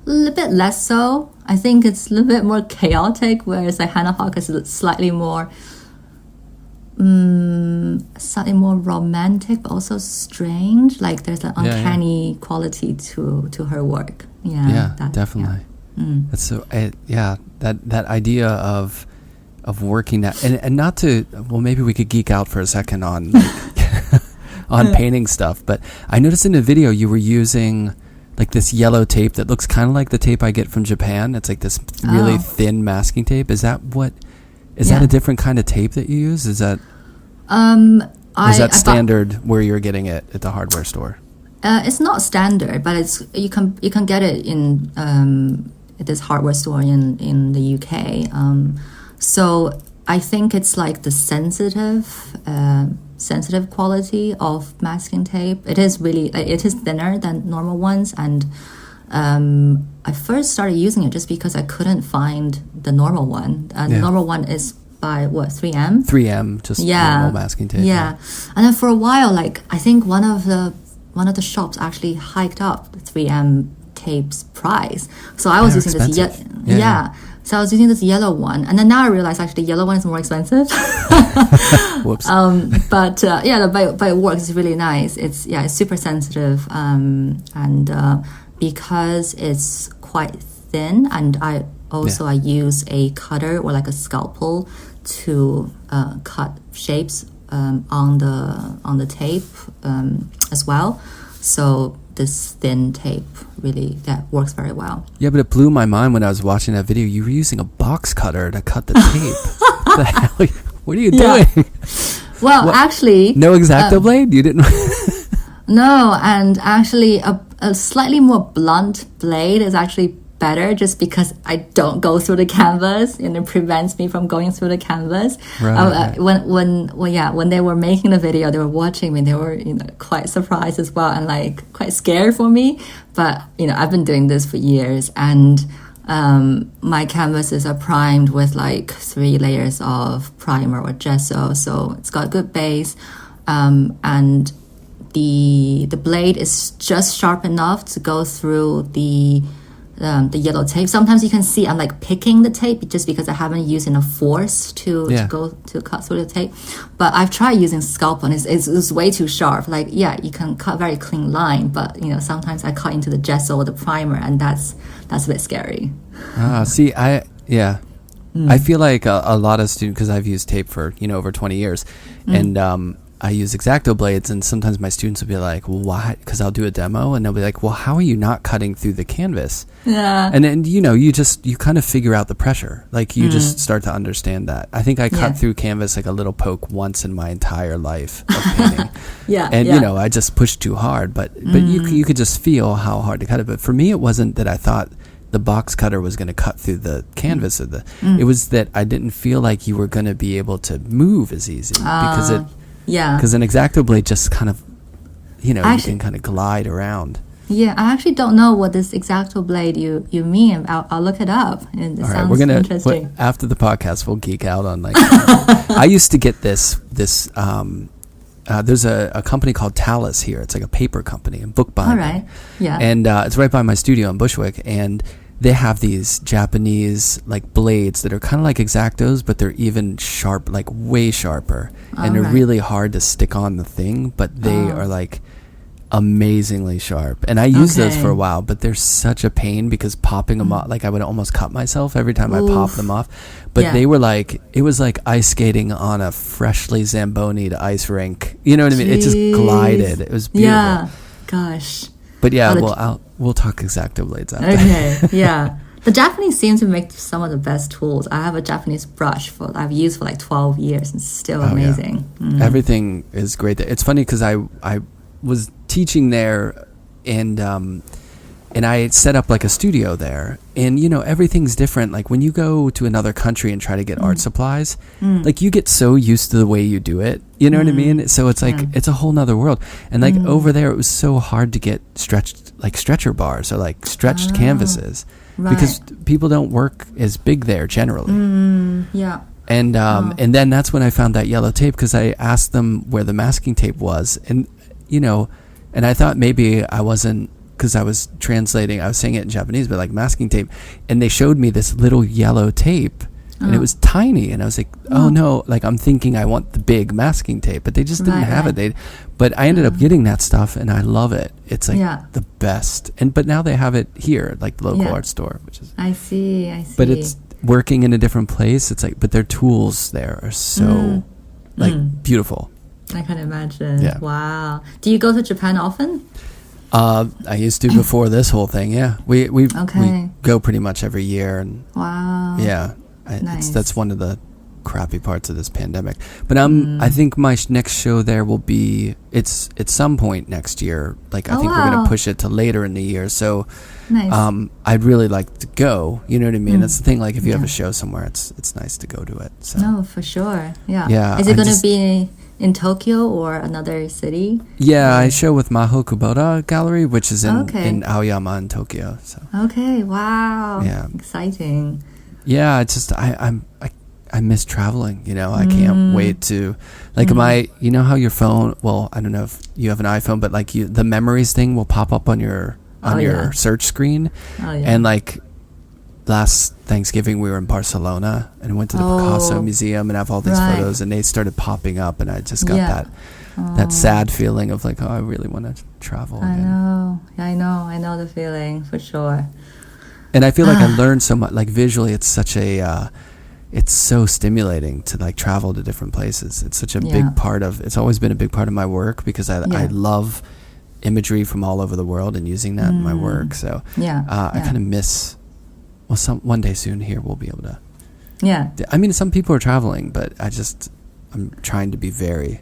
little bit less so. I think it's a little bit more chaotic, whereas like Hannah Hawk is slightly more romantic, but also strange. Like there's an uncanny quality to her work. Yeah, definitely. That's so. That idea of working that and not to. Well, maybe we could geek out for a second on like, on painting stuff. But I noticed in the video you were using like this yellow tape that looks kind of like the tape I get from Japan. It's like this really thin masking tape. Is that what? Is that a different kind of tape that you use? Is that is that standard where you're getting it at the hardware store? It's not standard, but it's you can get it in at this hardware store in the UK. So I think it's like the sensitive quality of masking tape. It is really it is thinner than normal ones, and I first started using it just because I couldn't find the normal one. The normal one is by 3M? 3M, just normal masking tape. Yeah. And then for a while, like I think one of the shops actually hiked up the 3M tape's price. So I was using this So I was using this yellow one, and then now I realize actually the yellow one is more expensive. Whoops. But it works. It's really nice. It's super sensitive, and because it's quite thin, and I use a cutter or like a scalpel to cut shapes on the tape as well. So this thin tape that works very well. Yeah, but it blew my mind when I was watching that video. You were using a box cutter to cut the tape. What the hell? What are you doing? Well, actually... No X-Acto blade? You didn't... No, and actually a slightly more blunt blade is actually better just because I don't go through the canvas and it prevents me from going through the canvas. Right. When they were making the video, they were watching me, they were quite surprised as well and like quite scared for me. But I've been doing this for years, and my canvases are primed with like 3 layers of primer or gesso, so it's got a good base, and the blade is just sharp enough to go through the yellow tape. Sometimes you can see I'm like picking the tape just because I haven't used enough force to cut through the tape. But I've tried using scalpel, and it's way too sharp. Like you can cut very clean line, but sometimes I cut into the gesso or the primer, and that's a bit scary. See, I feel like a lot of students, because I've used tape for over 20 years, and I use X-Acto blades, and sometimes my students will be like, well, why? Because I'll do a demo, and they'll be like, well, how are you not cutting through the canvas? Yeah. And then, you kind of figure out the pressure. Like, you just start to understand that. I think I cut through canvas like a little poke once in my entire life of painting. I just pushed too hard, but you could just feel how hard to cut it. But for me, it wasn't that I thought the box cutter was going to cut through the canvas of it was that I didn't feel like you were going to be able to move as easy because it... Yeah, because an X-Acto blade just kind of, you can kind of glide around. Yeah, I actually don't know what this X-Acto blade you mean. I'll look it up. It sounds interesting. After the podcast, we'll geek out on like. I used to get this. There's a company called Talus here. It's like a paper company, a book binding. All right. Yeah. And it's right by my studio in Bushwick, and they have these Japanese like blades that are kind of like X-Actos, but they're even sharp, like way sharper, and they're really hard to stick on the thing, but they are like amazingly sharp. And I used those for a while, but they're such a pain because popping them off, like I would almost cut myself every time I popped them off. But they were like, it was like ice skating on a freshly Zamboni'd ice rink. You know what I mean? It just glided. It was beautiful. Yeah, gosh. But we'll talk X-Acto blades after. Okay, yeah. The Japanese seem to make some of the best tools. I have a Japanese brush I've used for like 12 years, and it's still amazing. Yeah. Everything is great. It's funny because I was teaching there, and I set up like a studio there, and everything's different. Like when you go to another country and try to get art supplies, like you get so used to the way you do it. You know what I mean? So it's like it's a whole nother world. And like over there, it was so hard to get stretcher bars or like stretched canvases because people don't work as big there generally. Yeah. And then that's when I found that yellow tape, because I asked them where the masking tape was, and and I thought maybe I wasn't because I was translating, I was saying it in Japanese, but like masking tape, and they showed me this little yellow tape, and it was tiny, and I was like, oh no, like I'm thinking I want the big masking tape, but they just didn't have it. But I ended up getting that stuff, and I love it. It's like the best. But now they have it here, like the local art store, which is. I see. But it's working in a different place. It's like, but their tools there are so like beautiful. I can imagine. Yeah. Wow. Do you go to Japan often? I used to before this whole thing. Yeah, we go pretty much every year, and yeah, that's one of the crappy parts of this pandemic. But I think my next show there will be it's at some point next year. Like I think we're gonna push it to later in the year. So I'd really like to go. You know what I mean? That's the thing. Like if you have a show somewhere, it's nice to go to it. So. No, for sure. Yeah. Yeah. Is it gonna be in Tokyo or another city? Yeah, I show with Maho Kubota Gallery, which is in Aoyama in Tokyo. So. Okay, wow. Yeah. Exciting. Yeah, it's just I miss traveling, you know. I can't wait to like you know how your phone, well, I don't know if you have an iPhone, but like the memories thing will pop up on your search screen. And like last Thanksgiving we were in Barcelona and went to the Picasso Museum and have all these photos, and they started popping up, and I just got that sad feeling of like, oh, I really want to travel again. I know the feeling for sure. And I feel like I learned so much, like visually it's such a it's so stimulating to like travel to different places. It's such a big part of, it's always been a big part of my work, because I love imagery from all over the world and using that in my work. So I kind of miss, well, one day soon here we'll be able to. Yeah. I mean, some people are traveling, but I'm trying to be very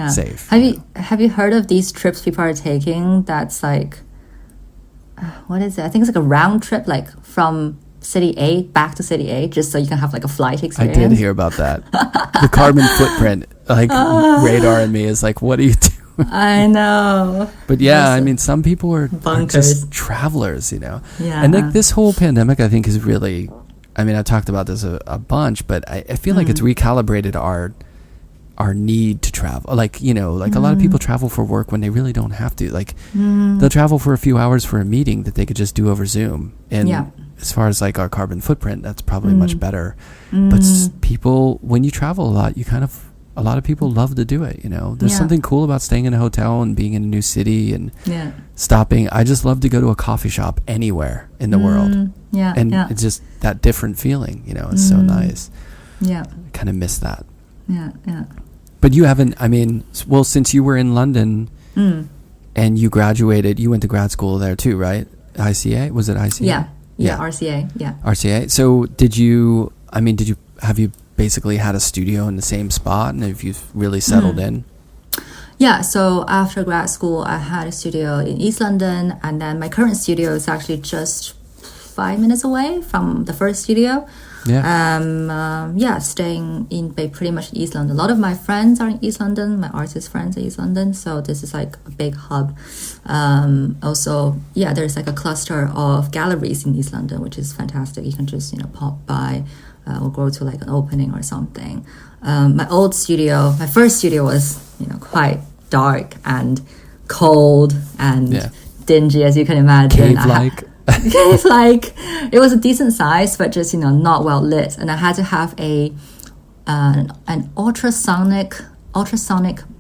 safe. Have you heard of these trips people are taking? That's like, what is it? I think it's like a round trip, like from city A back to city A, just so you can have like a flight experience. I did hear about that. The carbon footprint, like radar in me is like, what are you doing? I know. But yeah, I mean, some people are just travelers, you know. Yeah. And like this whole pandemic, I think is really, I mean, I've talked about this a bunch, but I feel like it's recalibrated our need to travel. Like, you know, like a lot of people travel for work when they really don't have to. Like they'll travel for a few hours for a meeting that they could just do over Zoom. And as far as like our carbon footprint, that's probably much better. But people, when you travel a lot, a lot of people love to do it, you know. There's something cool about staying in a hotel and being in a new city and stopping. I just love to go to a coffee shop anywhere in the world. It's just that different feeling, you know. It's so nice. I kind of miss that. But you haven't, I mean, well, since you were in London and you graduated, you went to grad school there too, right? ICA? Was it ICA? Yeah, RCA, RCA. So have you basically had a studio in the same spot, and have you really settled in? Yeah, so after grad school, I had a studio in East London, and then my current studio is actually just 5 minutes away from the first studio. Staying in pretty much East London. A lot of my friends are in East London, my artist friends are in East London, so this is like a big hub. Also, there's like a cluster of galleries in East London, which is fantastic. You can just, you know, pop by or go to like an opening or something. My first studio was, you know, quite dark and cold and dingy, as you can imagine. Cave-like. It's like, it was a decent size, but just, you know, not well lit, and I had to have an ultrasonic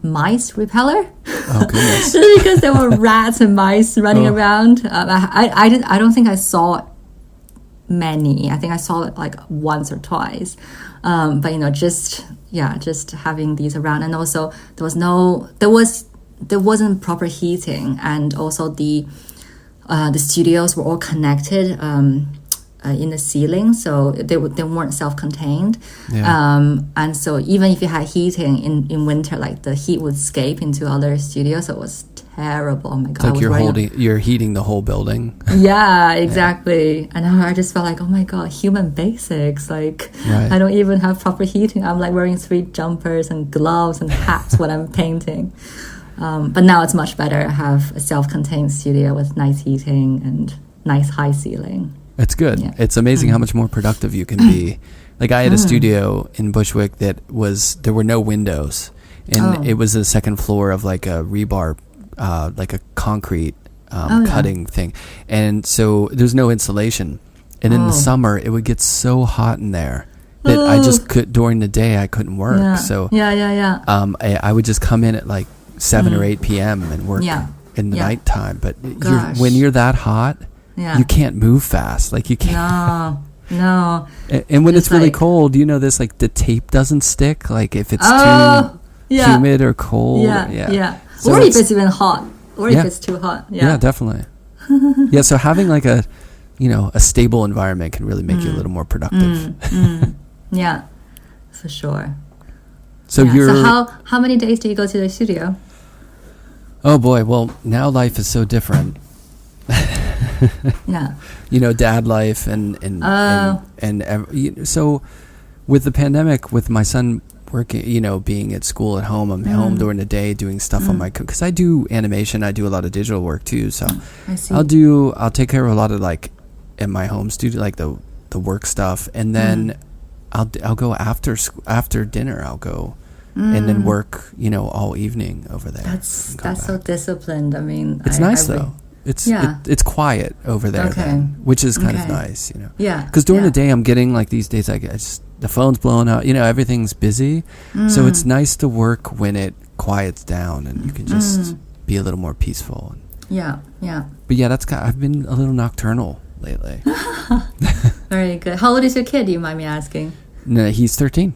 mice repeller. Oh goodness! Just because there were rats and mice running around. I don't think I saw many. I think I saw it like once or twice. But you know, just having these around, and also there wasn't proper heating, and also the studios were all connected in the ceiling, so they weren't self-contained. And so even if you had heating in winter, like the heat would escape into other studios, so it was terrible. Oh my god! It's like you're heating the whole building. Yeah, exactly. And I just felt like, oh my god, human basics. Like I don't even have proper heating. I'm like wearing 3 jumpers and gloves and hats when I'm painting. But now it's much better. I have a self-contained studio with nice heating and nice high ceiling. It's good. Yeah. It's amazing how much more productive you can be. Like I had a studio in Bushwick there were no windows, and it was the second floor of like a rebar, like a concrete cutting thing. And so there's no insulation. And in the summer, it would get so hot in there that I just could, during the day, I couldn't work. Yeah. So I would just come in at like 7 or 8 p.m. and work in the nighttime. But when you're that hot, you can't move fast. Like you can't. No. And when it's really cold, you know this, like the tape doesn't stick. Like if it's too humid or cold. So or if it's even hot. Or if it's too hot. Yeah, definitely. So having like a stable environment can really make you a little more productive. Yeah, for sure. So how many days do you go to the studio? Oh boy, well now life is so different. Dad life and so with the pandemic, with my son working, being at school at home, I'm home during the day doing stuff on my, because I do animation, I do a lot of digital work too, so I see. I'll take care of a lot of like in my home studio, like the work stuff, and then I'll go after dinner, I'll go and then work all evening over there. That's so disciplined. I mean, it's nice though. It's quiet over there then, which is kind of nice, because during the day I'm getting like these days the phone's blowing out, everything's busy, so it's nice to work when it quiets down and you can just be a little more peaceful. But I've been a little nocturnal lately. Very good. How old is your kid, do you mind me asking? No, he's 13.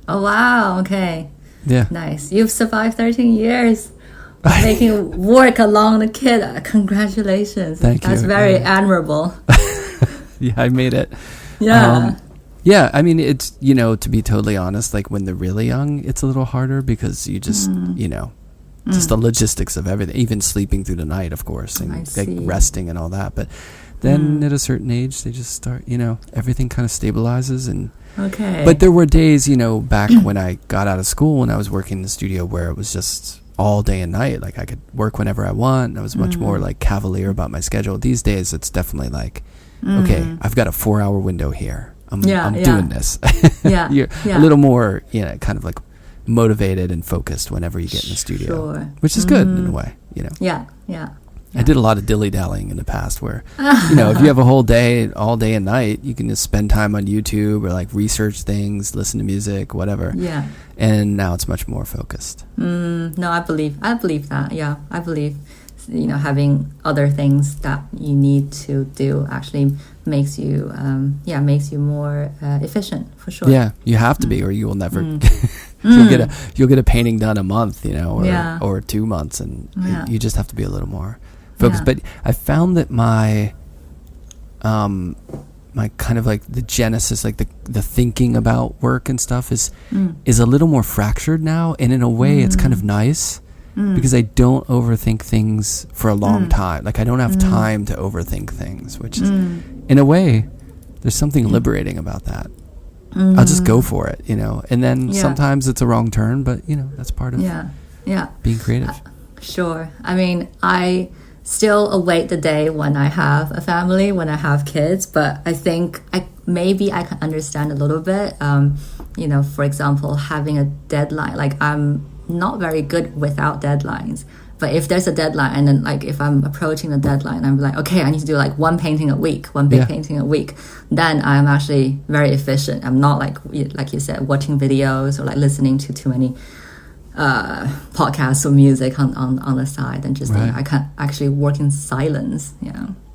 Oh wow, okay. Yeah. Nice. You've survived 13 years making work along the kid. Congratulations. Thank you. That's very admirable. Yeah, I made it. Yeah. I mean, it's, to be totally honest, like when they're really young, it's a little harder because you just, just the logistics of everything, even sleeping through the night, of course, and like resting and all that. But then at a certain age, they just start, everything kind of stabilizes. But there were days, back when I got out of school and I was working in the studio where it was just all day and night. Like I could work whenever I want. I was much more like cavalier about my schedule. These days, it's definitely like, okay, I've got a 4-hour window here. I'm doing this. You're a little more, kind of like motivated and focused whenever you get in the studio, which is good in a way, Yeah. I did a lot of dilly-dallying in the past where, if you have a whole day, all day and night, you can just spend time on YouTube or like research things, listen to music, whatever. Yeah. And now it's much more focused. No, I believe that. Yeah, I believe, having other things that you need to do actually makes you more efficient, for sure. Yeah, you have to be, or you will never. You'll get a painting done a month, or 2 months, and you just have to be a little more focused. But I found that my kind of like the genesis, like the thinking about work and stuff is a little more fractured now, and in a way it's kind of nice because I don't overthink things for a long time. Like I don't have time to overthink things, which is in a way there's something liberating about that. I'll just go for it, and then sometimes it's a wrong turn, but that's part of being creative. Sure. I mean, I still await the day when I have a family, when I have kids, but I think maybe I can understand a little bit. For example, having a deadline. Like I'm not very good without deadlines. But if there's a deadline, and then like if I'm approaching the deadline, I'm like, okay, I need to do like one painting a week, one big painting a week. Then I'm actually very efficient. I'm not like you said, watching videos or like listening to too many podcasts or music on the side, and just I can't actually work in silence.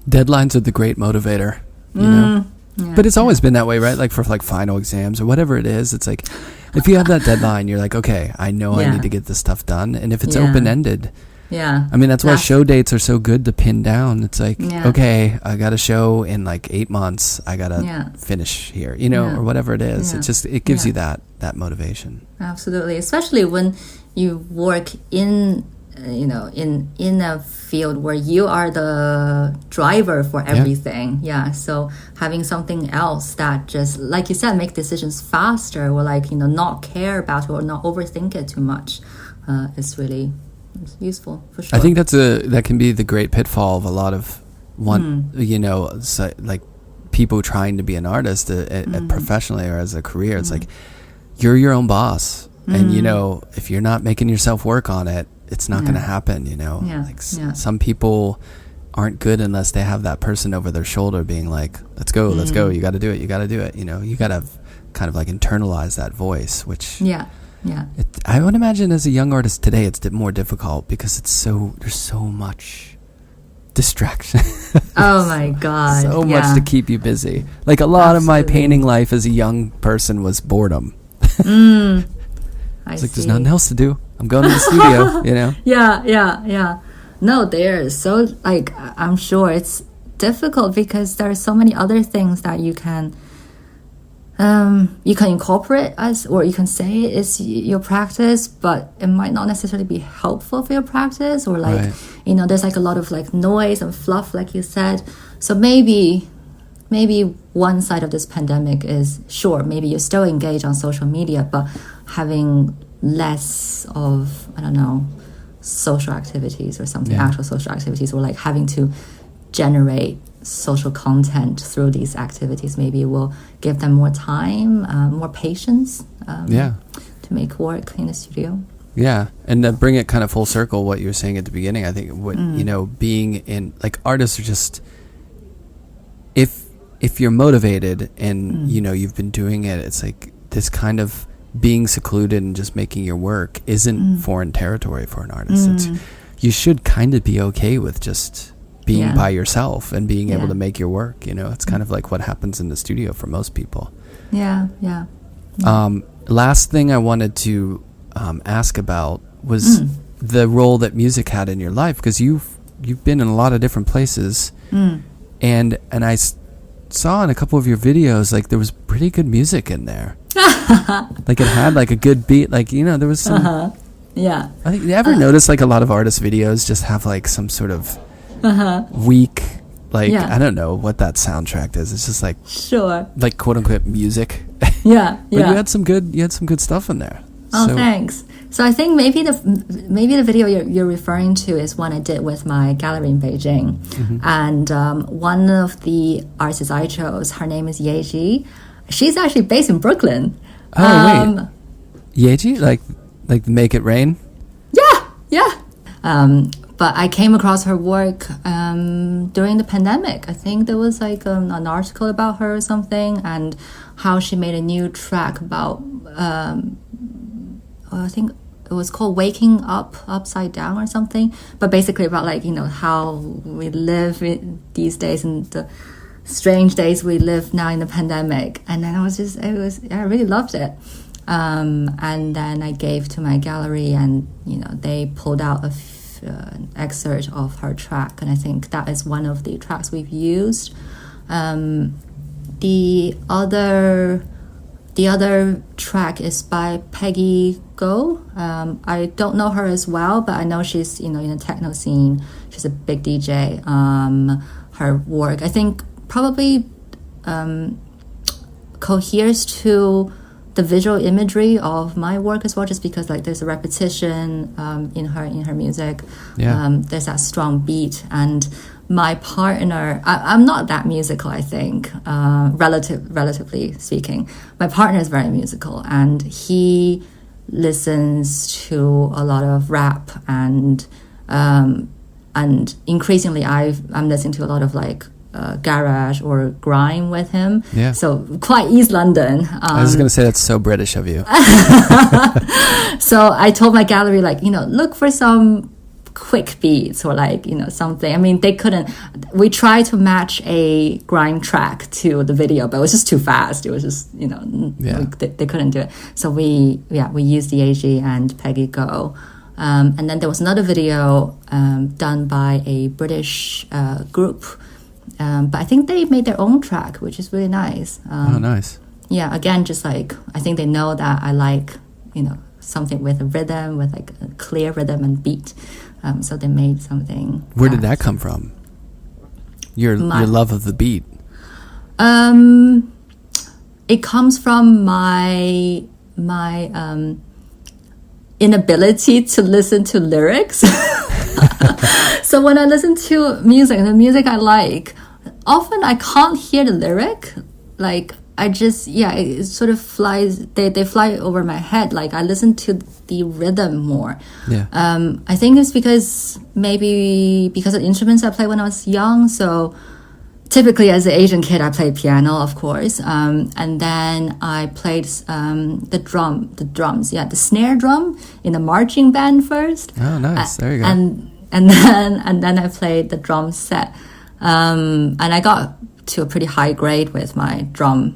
Deadlines are the great motivator, but it's always been that way, right? Like for like final exams or whatever it is, it's like if you have that deadline, you're like, okay, I know I need to get this stuff done, and if it's open-ended. I mean, that's why show dates are so good to pin down. It's like, okay, I got a show in like 8 months. I got to finish here, or whatever it is. It gives you that motivation. Absolutely. Especially when you work in a field where you are the driver for everything. So having something else that just, like you said, make decisions faster, or like, not care about it or not overthink it too much, is really useful, for sure. I think that can be the great pitfall of a lot of like people trying to be an artist professionally or as a career. It's like you're your own boss, and if you're not making yourself work on it, it's not going to happen. Some people aren't good unless they have that person over their shoulder being like, let's go, you got to do it, you got to do it. You know, you got to kind of like internalize that voice, which I would imagine as a young artist today, it's more difficult because there's so much distraction. Oh my God. So much to keep you busy. Like a lot of my painting life as a young person was boredom. It's like, there's nothing else to do. I'm going to the studio, you know? Yeah. No, there's so, like, I'm sure it's difficult because there are so many other things that you can incorporate as, or you can say is your practice, but it might not necessarily be helpful for your practice, or like, you know, there's like a lot of like noise and fluff, like you said. So maybe one side of this pandemic is, sure, maybe you're still engaged on social media, but having less of, I don't know, social activities or something, actual social activities, or like having to generate social content through these activities, maybe will give them more time, more patience to make work in the studio. Yeah, and to bring it kind of full circle, what you were saying at the beginning, I think you know, being in, like, artists are just, if you're motivated and you know you've been doing it, it's like this kind of being secluded and just making your work isn't foreign territory for an artist. You should kind of be okay with just being by yourself and being able to make your work, you know. It's kind of like what happens in the studio for most people. Last thing I wanted to ask about was the role that music had in your life, because you've been in a lot of different places, and I saw in a couple of your videos, like, there was pretty good music in there. Like, it had like a good beat, like, you know, there was some I think, you ever notice like a lot of artist videos just have like some sort of weak, like, I don't know what that soundtrack is. It's just like, like, quote unquote music. But you had some good stuff in there. Thanks. So I think maybe the video you're referring to is one I did with my gallery in Beijing, and one of the artists I chose, her name is Yeji. She's actually based in Brooklyn. Wait, Yeji, like Make It Rain? Yeah. But I came across her work during the pandemic. I think there was like an article about her or something, and how she made a new track about, I think it was called Waking Up Upside Down or something. But basically about, like, you know, how we live these days and the strange days we live now in the pandemic. And then I really loved it. And then I gave to my gallery, and, you know, they pulled out an excerpt of her track, and I think that is one of the tracks we've used. The other track is by Peggy Go. I don't know her as well, but I know she's, you know, in the techno scene. She's a big DJ. Her work, I think, probably coheres to the visual imagery of my work as well, just because, like, there's a repetition in her music. There's that strong beat, and my partner, I'm not that musical, I think, relatively speaking. My partner is very musical, and he listens to a lot of rap, and increasingly I'm listening to a lot of, like, garage or grime with him. So quite East London. I was gonna say, that's so British of you. So I told my gallery, like, you know, look for some quick beats, or, like, you know, something. I mean, we tried to match a grime track to the video, but it was just too fast. It was just, you know, they couldn't do it. So we used the AG and Peggy Go. And then there was another video done by a British group. But I think they made their own track, which is really nice. Nice. Yeah, again, just like, I think they know that I like, you know, something with a rhythm, with like a clear rhythm and beat. So they made something. Where did that come from? Your love of the beat? It comes from my inability to listen to lyrics. So when I listen to music, the music I like, often I can't hear the lyric. Like, it sort of flies. They fly over my head. Like I listen to the rhythm more. Yeah. I think it's because of the instruments I played when I was young. So typically as an Asian kid, I played piano, of course. And then I played the drums. Yeah, the snare drum in the marching band first. Oh, nice. There you go. And then I played the drum set. And I got to a pretty high grade with my drum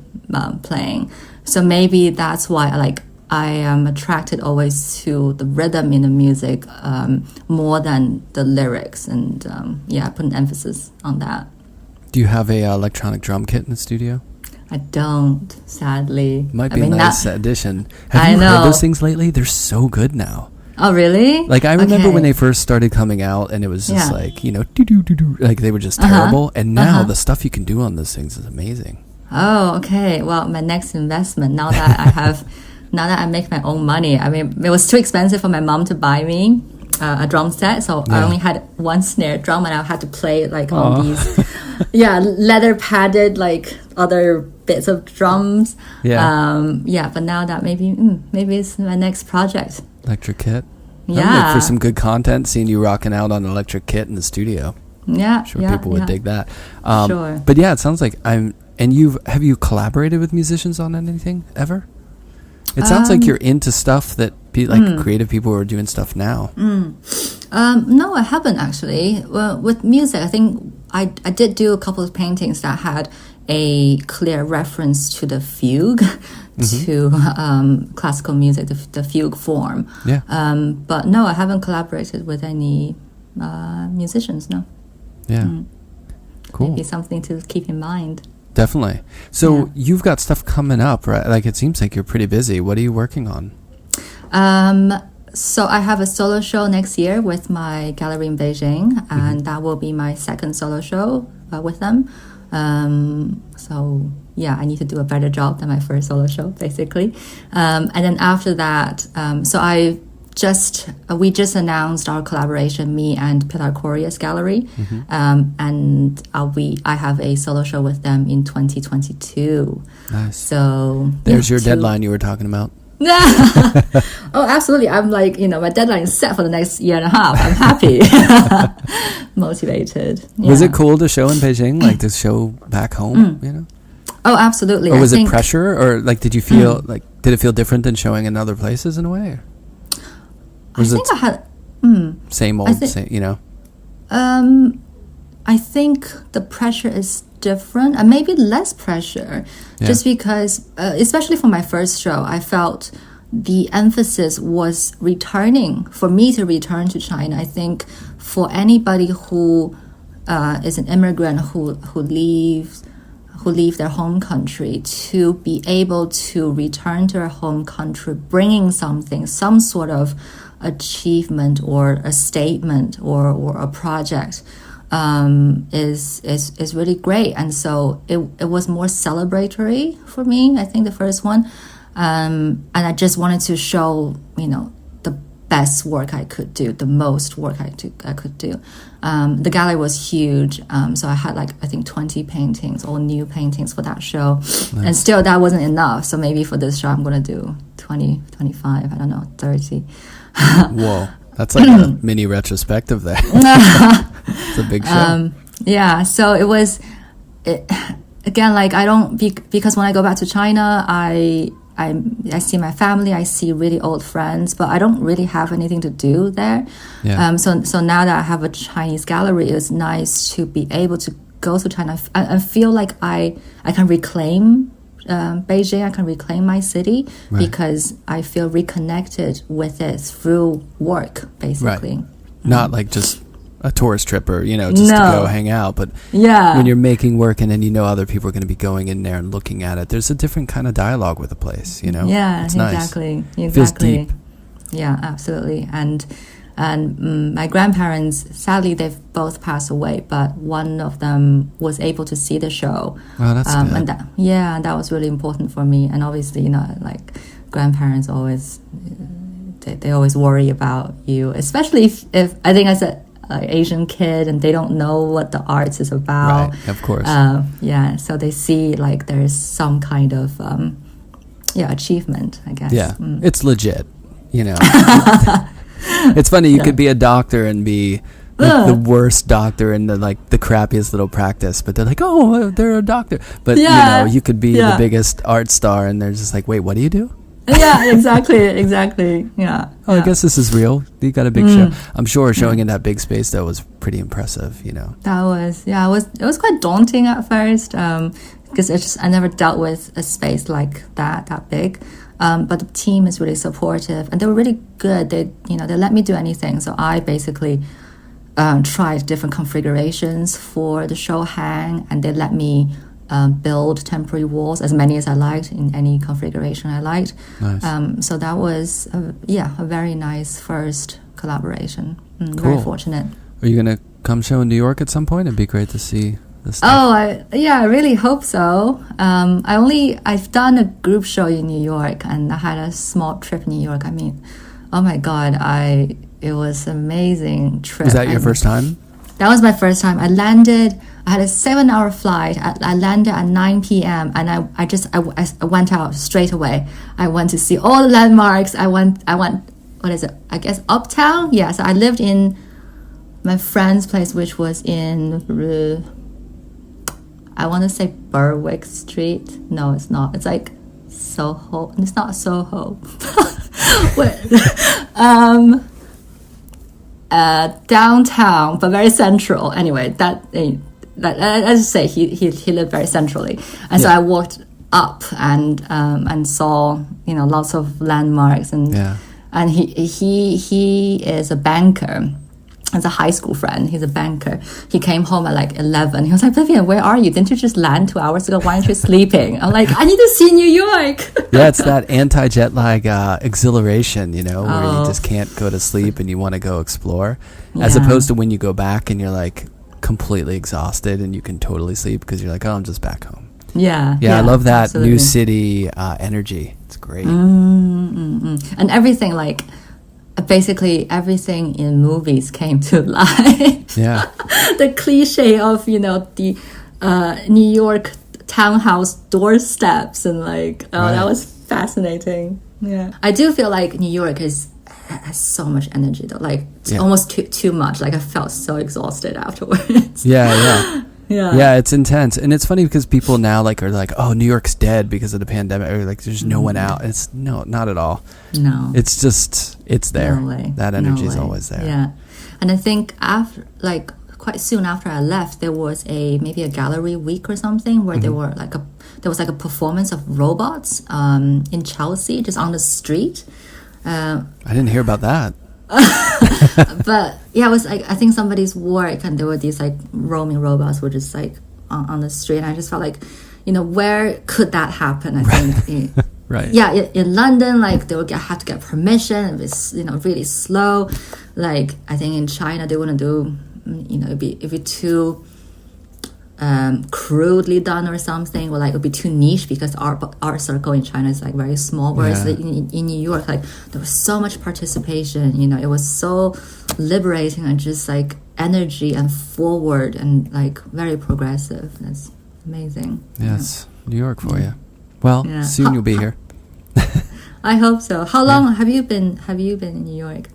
playing. So maybe that's why I am attracted always to the rhythm in the music more than the lyrics, and I put an emphasis on that. Do you have a electronic drum kit in the studio? I don't, sadly. Might be a nice addition. Have you heard those things lately? They're so good now. Oh, really? Like, I remember when they first started coming out, and it was just like, doo-doo-doo-doo, like they were just terrible. And now the stuff you can do on those things is amazing. Oh, okay. Well, my next investment, now that I make my own money. I mean, it was too expensive for my mom to buy me a drum set, so I only had one snare drum, and I had to play on these, leather padded other bits of drums. But now that maybe it's my next project. Electric kit. Yeah. Look for some good content, seeing you rocking out on an electric kit in the studio. Yeah. I'm sure people would dig that. Sure. But yeah, it sounds like have you collaborated with musicians on anything ever? It sounds like you're into stuff that creative people are doing stuff now. No, I haven't actually. Well, with music, I think I did do a couple of paintings that had a clear reference to the fugue, to classical music, the fugue form. Yeah. But no, I haven't collaborated with any musicians, no. Yeah. Cool. Maybe something to keep in mind. Definitely. So you've got stuff coming up, right? Like, it seems like you're pretty busy. What are you working on? So I have a solo show next year with my gallery in Beijing, and that will be my second solo show with them. So yeah, I need to do a better job than my first solo show, basically. And then after that, we just announced our collaboration, me and Pilar Correa's gallery, and I have a solo show with them in 2022. Nice. So there's your deadline you were talking about. Oh, absolutely. I'm my deadline is set for the next year and a half. I'm happy. Motivated. Yeah. Was it cool to show in Beijing, to show back home, Oh, absolutely. Or was it pressure, or did you feel did it feel different than showing in other places in a way? I think I had same old, I think the pressure is different, and maybe less pressure, just because, especially for my first show, I felt the emphasis was for me to return to China. I think for anybody who is an immigrant who leave their home country, to be able to return to their home country, bringing some sort of achievement or a statement or a project, is really great. And so it was more celebratory for me, I think, the first one. And I just wanted to show, the best work I could do, the most work I could do. The gallery was huge. So I had I think 20 paintings, all new paintings for that show. Nice. And still that wasn't enough. So maybe for this show, I'm going to do 20, 25, I don't know, 30. Whoa. That's like a mini retrospective there. It's a big show. So it was, again, I don't, because when I go back to China, I see my family, I see really old friends, but I don't really have anything to do there. Yeah. So now that I have a Chinese gallery, it's nice to be able to go to China and feel like I can reclaim Beijing, I can reclaim my city, because I feel reconnected with it through work, basically. Right. Not just a tourist trip or, just to go hang out. But when you're making work and then other people are going to be going in there and looking at it, there's a different kind of dialogue with the place, Yeah, it's exactly. Nice. It feels deep. Yeah, absolutely. And my grandparents, sadly, they've both passed away, but one of them was able to see the show. Oh, that's good. And that was really important for me. And obviously, grandparents always, they always worry about you, especially if I think Asian kid, and they don't know what the arts is about. Right, of course. So they see like there's some kind of achievement, I guess. Yeah, it's legit, you know. It's funny, you could be a doctor and be like the worst doctor in the crappiest little practice, but they're like, oh, they're a doctor. But you know, you could be the biggest art star and they're just like, wait, what do you do? Yeah, exactly. Yeah. Oh, I guess this is real. You got a big show. I'm sure showing in that big space though was pretty impressive, you know. It was quite daunting at first, because I never dealt with a space like that big. But the team is really supportive and they were really good. They let me do anything. So I basically tried different configurations for the show hang, and they let me build temporary walls, as many as I liked in any configuration I liked. Nice. So that was a very nice first collaboration. Cool. Very fortunate. Are you gonna come show in New York at some point? It'd be great to see this stuff. Oh, I really hope so. I've done a group show in New York, and I had a small trip in New York. I mean, oh my God, it was an amazing trip. Was that your first time? That was my first time. I had a 7-hour flight. I landed at 9 p.m. and I went out straight away. I went to see all the landmarks. I went, what is it? I guess Uptown? Yeah, so I lived in my friend's place, which was in, I want to say Berwick Street. No, it's not. It's like Soho. It's not Soho. Wait. Downtown, but very central. Anyway, let's just say he lived very centrally, and so I walked up and saw lots of landmarks, and he is a banker. As a high school friend, he's a banker. He came home at like 11. He was like, Vivien, where are you? Didn't you just land 2 hours ago? Why aren't you sleeping? I'm like, I need to see New York. Yeah, it's that anti-jet lag exhilaration, where you just can't go to sleep and you want to go explore. As opposed to when you go back and you're like completely exhausted and you can totally sleep because you're like, oh, I'm just back home. Yeah, I love that absolutely. New city energy. It's great. And everything basically everything in movies came to life. Yeah. The cliche of, the New York townhouse doorsteps and that was fascinating. Yeah. I do feel like New York has so much energy though. Almost too much. I felt so exhausted afterwards. Yeah. Yeah, it's intense. And it's funny because people now are like, oh, New York's dead because of the pandemic, or there's no one out. It's not at all. No. It's just, it's there. No way. That energy is always there. Yeah. And I think after, quite soon after I left, there was maybe a gallery week or something where there was a performance of robots in Chelsea, just on the street. I didn't hear about that. But yeah, it was I think somebody's work, and there were these roaming robots were just on the street, and I just felt where could that happen? I think right. Yeah, in London, they would have to get permission. It was really slow. I think in China they wouldn't do, it'd be too crudely done or something, or it would be too niche because art circle in China is very small, whereas in New York there was so much participation. It was so liberating and just energy and forward and very progressive. That's amazing. Yes, New York for you. Well, soon you'll be here. I hope so. How long have you been in New York?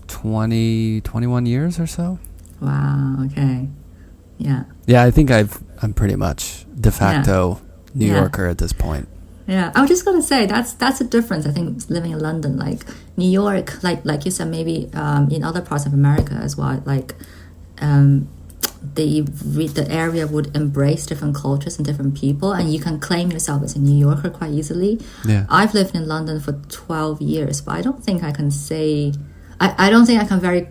21 years or so. Wow. Okay. Yeah. Yeah, I think I'm pretty much de facto New Yorker at this point. Yeah, I was just gonna say that's a difference. I think living in London, New York, like you said, maybe in other parts of America as well. The area would embrace different cultures and different people, and you can claim yourself as a New Yorker quite easily. Yeah, I've lived in London for 12 years, but I don't think I can say. I don't think I can very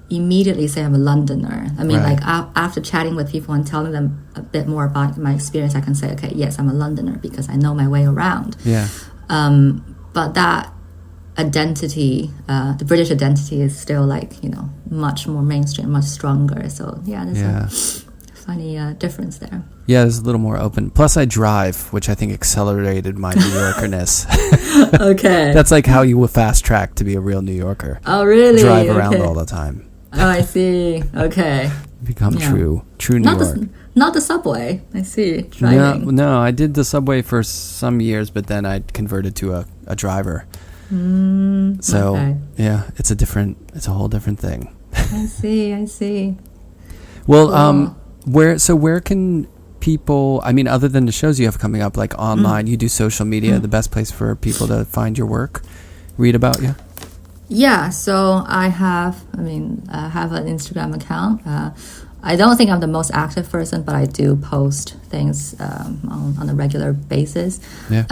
immediately say I'm a Londoner. I mean, after chatting with people and telling them a bit more about my experience, I can say, okay, yes, I'm a Londoner because I know my way around. Yeah. But that identity, the British identity, is still much more mainstream, much stronger. So there's a funny difference there. Yeah, there's a little more open. Plus, I drive, which I think accelerated my New Yorkerness. Okay. That's how you will fast track to be a real New Yorker. Oh, really? Drive around all the time. Oh, I see. Okay. Become true New York. Not the subway. I see. Driving. No, I did the subway for some years, but then I converted to a driver. So okay. yeah, it's a whole different thing. I see. Well, cool. Where can people, I mean, other than the shows you have coming up, like online, you do social media, the best place for people to find your work, read about you? Yeah, so I have an Instagram account. I don't think I'm the most active person, but I do post things on a regular basis. Yeah.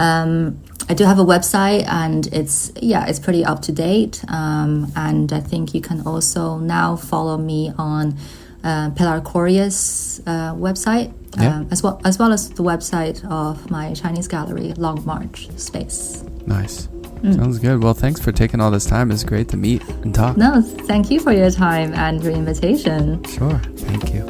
I do have a website, and it's pretty up to date. And I think you can also now follow me on Pilar Correa's website, as well as the website of my Chinese gallery, Long March Space. Nice. Sounds good. Well, thanks for taking all this time. It's great to meet and talk. No, thank you for your time and your invitation. Sure. Thank you.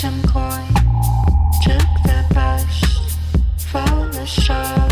some coin, took the bus for the show.